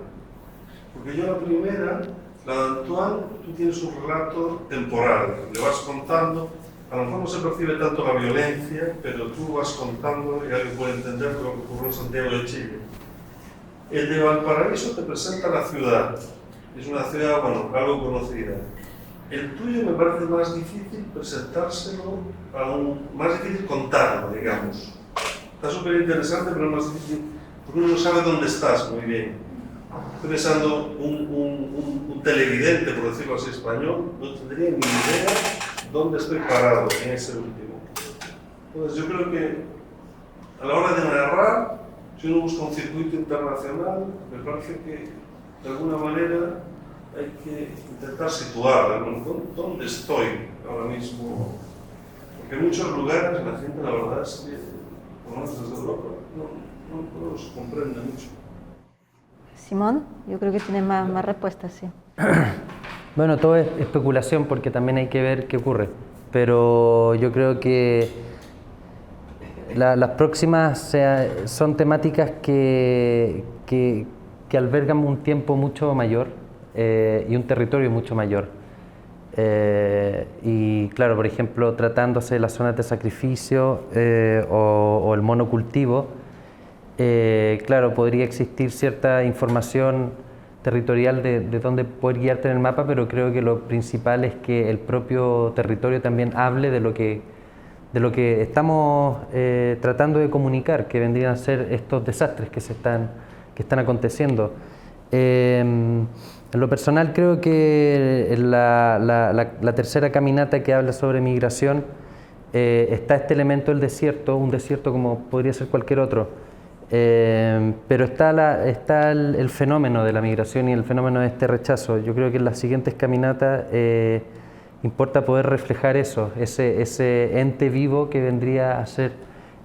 Porque yo la primera, la de Antoine, tú tienes un relato temporal, le vas contando, a lo mejor no se percibe tanto la violencia, pero tú vas contando y alguien puede entender lo que ocurrió en Santiago de Chile. El de Valparaíso te presenta la ciudad, es una ciudad, bueno, algo conocida. El tuyo me parece más difícil presentárselo, más difícil contarlo, digamos. Está súper interesante, pero es más difícil, porque uno no sabe dónde estás muy bien. Estoy pensando, un televidente, por decirlo así, español, no tendría ni idea dónde estoy parado en ese último. Entonces yo creo que a la hora de narrar, si uno busca un circuito internacional, me parece que de alguna manera hay que intentar situar dónde estoy ahora mismo, porque en muchos lugares la gente, la verdad es que, por lo menos desde Europa, no los comprende mucho. Simón, yo creo que tiene más respuestas, sí. Bueno, todo es especulación porque también hay que ver qué ocurre, pero yo creo que las próximas son temáticas que albergan un tiempo mucho mayor y un territorio mucho mayor. Y claro, por ejemplo, tratándose de las zonas de sacrificio o el monocultivo, claro, podría existir cierta información territorial de dónde poder guiarte en el mapa, pero creo que lo principal es que el propio territorio también hable de lo que estamos tratando de comunicar, que vendrían a ser estos desastres que están aconteciendo. En lo personal creo que la tercera caminata que habla sobre migración está este elemento del desierto, un desierto como podría ser cualquier otro, pero está el fenómeno de la migración y el fenómeno de este rechazo. Yo creo que en las siguientes caminatas importa poder reflejar eso, ese ente vivo que vendría a ser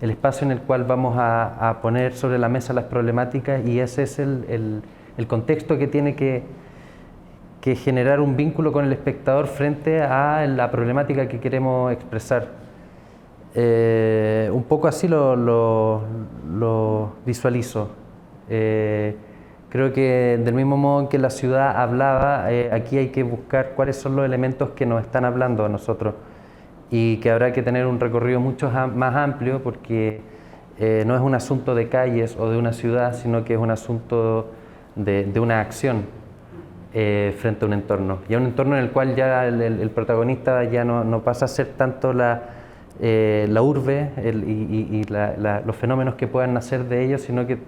el espacio en el cual vamos a poner sobre la mesa las problemáticas, y ese es el contexto que tiene que generar un vínculo con el espectador frente a la problemática que queremos expresar. Un poco así lo visualizo. Creo que del mismo modo en que la ciudad hablaba, aquí hay que buscar cuáles son los elementos que nos están hablando a nosotros, y que habrá que tener un recorrido mucho más amplio, porque no es un asunto de calles o de una ciudad, sino que es un asunto de una acción frente a un entorno, y a un entorno en el cual ya el protagonista ya no pasa a ser tanto la urbe los fenómenos que puedan nacer de ellos, sino que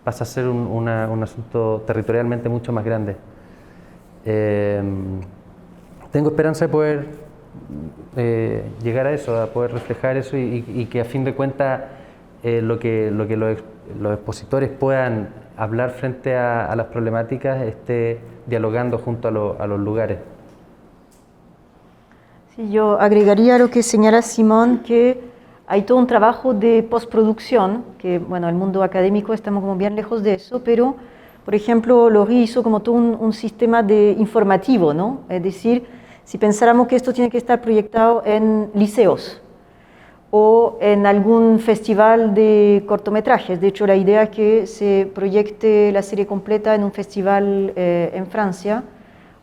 pasa a ser un asunto territorialmente mucho más grande. Tengo esperanza de poder llegar a eso, a poder reflejar eso, y que a fin de cuentas lo que los expositores puedan hablar frente a las problemáticas esté dialogando junto a los lugares. Sí, yo agregaría a lo que señala Simón, que hay todo un trabajo de postproducción, que bueno, el mundo académico estamos como bien lejos de eso, pero por ejemplo Laurie hizo como todo un sistema informativo, ¿no? Es decir, si pensáramos que esto tiene que estar proyectado en liceos o en algún festival de cortometrajes, de hecho la idea es que se proyecte la serie completa en un festival en Francia,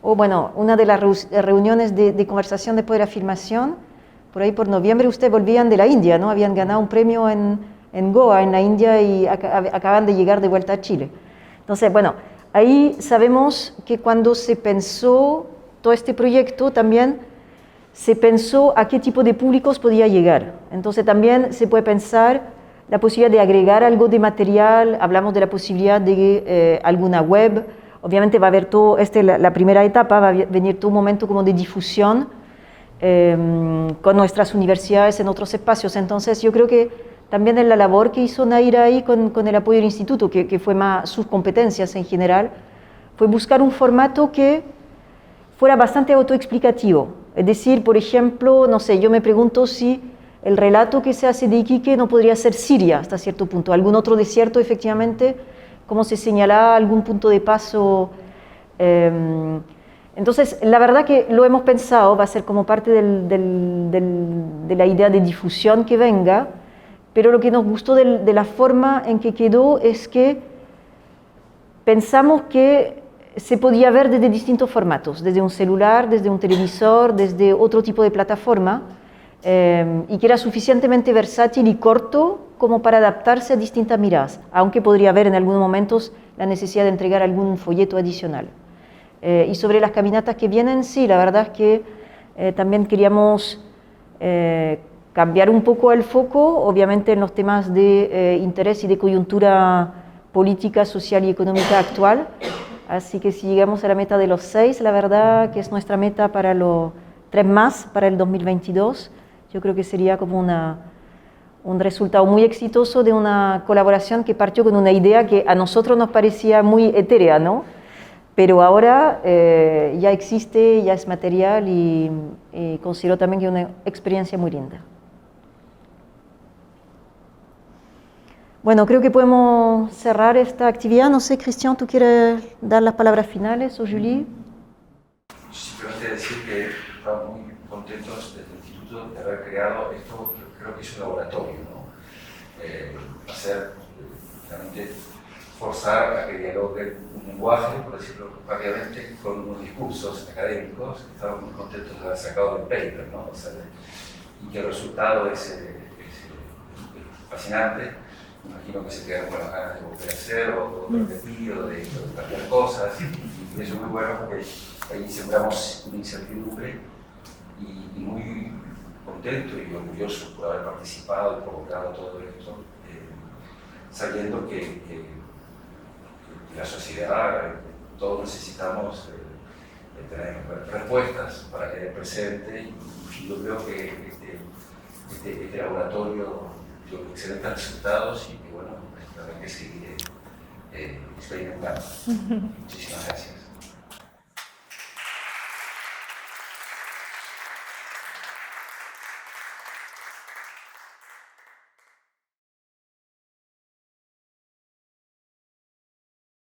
o bueno, una de las reuniones de conversación después de la filmación, por ahí por noviembre ustedes volvían de la India, ¿no? Habían ganado un premio en Goa, en la India, y acaban de llegar de vuelta a Chile. Entonces, bueno, ahí sabemos que cuando se pensó todo este proyecto también se pensó a qué tipo de públicos podía llegar. Entonces también se puede pensar la posibilidad de agregar algo de material, hablamos de la posibilidad de alguna web, obviamente va a haber todo, la primera etapa, va a venir todo un momento como de difusión con nuestras universidades en otros espacios. Entonces yo creo que también en la labor que hizo Naira ahí con el apoyo del instituto, que fue más sus competencias en general, fue buscar un formato que fuera bastante autoexplicativo. Es decir, por ejemplo, no sé, yo me pregunto si el relato que se hace de Iquique no podría ser Siria hasta cierto punto, algún otro desierto efectivamente, como se señalaba, algún punto de paso. Entonces, la verdad que lo hemos pensado, va a ser como parte de la idea de difusión que venga, pero lo que nos gustó de la forma en que quedó es que pensamos que se podía ver desde distintos formatos, desde un celular, desde un televisor, desde otro tipo de plataforma, y que era suficientemente versátil y corto como para adaptarse a distintas miradas, aunque podría haber en algunos momentos la necesidad de entregar algún folleto adicional. Y sobre las caminatas que vienen, sí, la verdad es que también queríamos cambiar un poco el foco, obviamente en los temas de interés y de coyuntura política, social y económica actual. Así que si llegamos a la meta de los 6, la verdad que es nuestra meta para los 3 más para el 2022, yo creo que sería como un resultado muy exitoso de una colaboración que partió con una idea que a nosotros nos parecía muy etérea, ¿no? Pero ahora ya existe, ya es material, y considero también que es una experiencia muy linda. Bueno, creo que podemos cerrar esta actividad. No sé, Cristian, ¿tú quieres dar las palabras finales o Julie? Simplemente decir que estamos muy contentos desde el Instituto de haber creado esto, creo que es un laboratorio, ¿no? Hacer, realmente, forzar a que dialogue un lenguaje, por decirlo rápidamente, con unos discursos académicos. Estamos muy contentos de haber sacado el paper, ¿no? O sea, y que el resultado es fascinante. Me imagino que se quedan con las ganas de volver a hacer o de repetir o de cambiar cosas, y eso es muy bueno porque ahí sembramos una incertidumbre, y muy contento y orgulloso por haber participado y provocado todo esto, sabiendo que la sociedad todos necesitamos tener respuestas para tener presente, y yo creo que este laboratorio dio excelentes resultados y que bueno, habrá que seguir experimentando. Muchísimas gracias.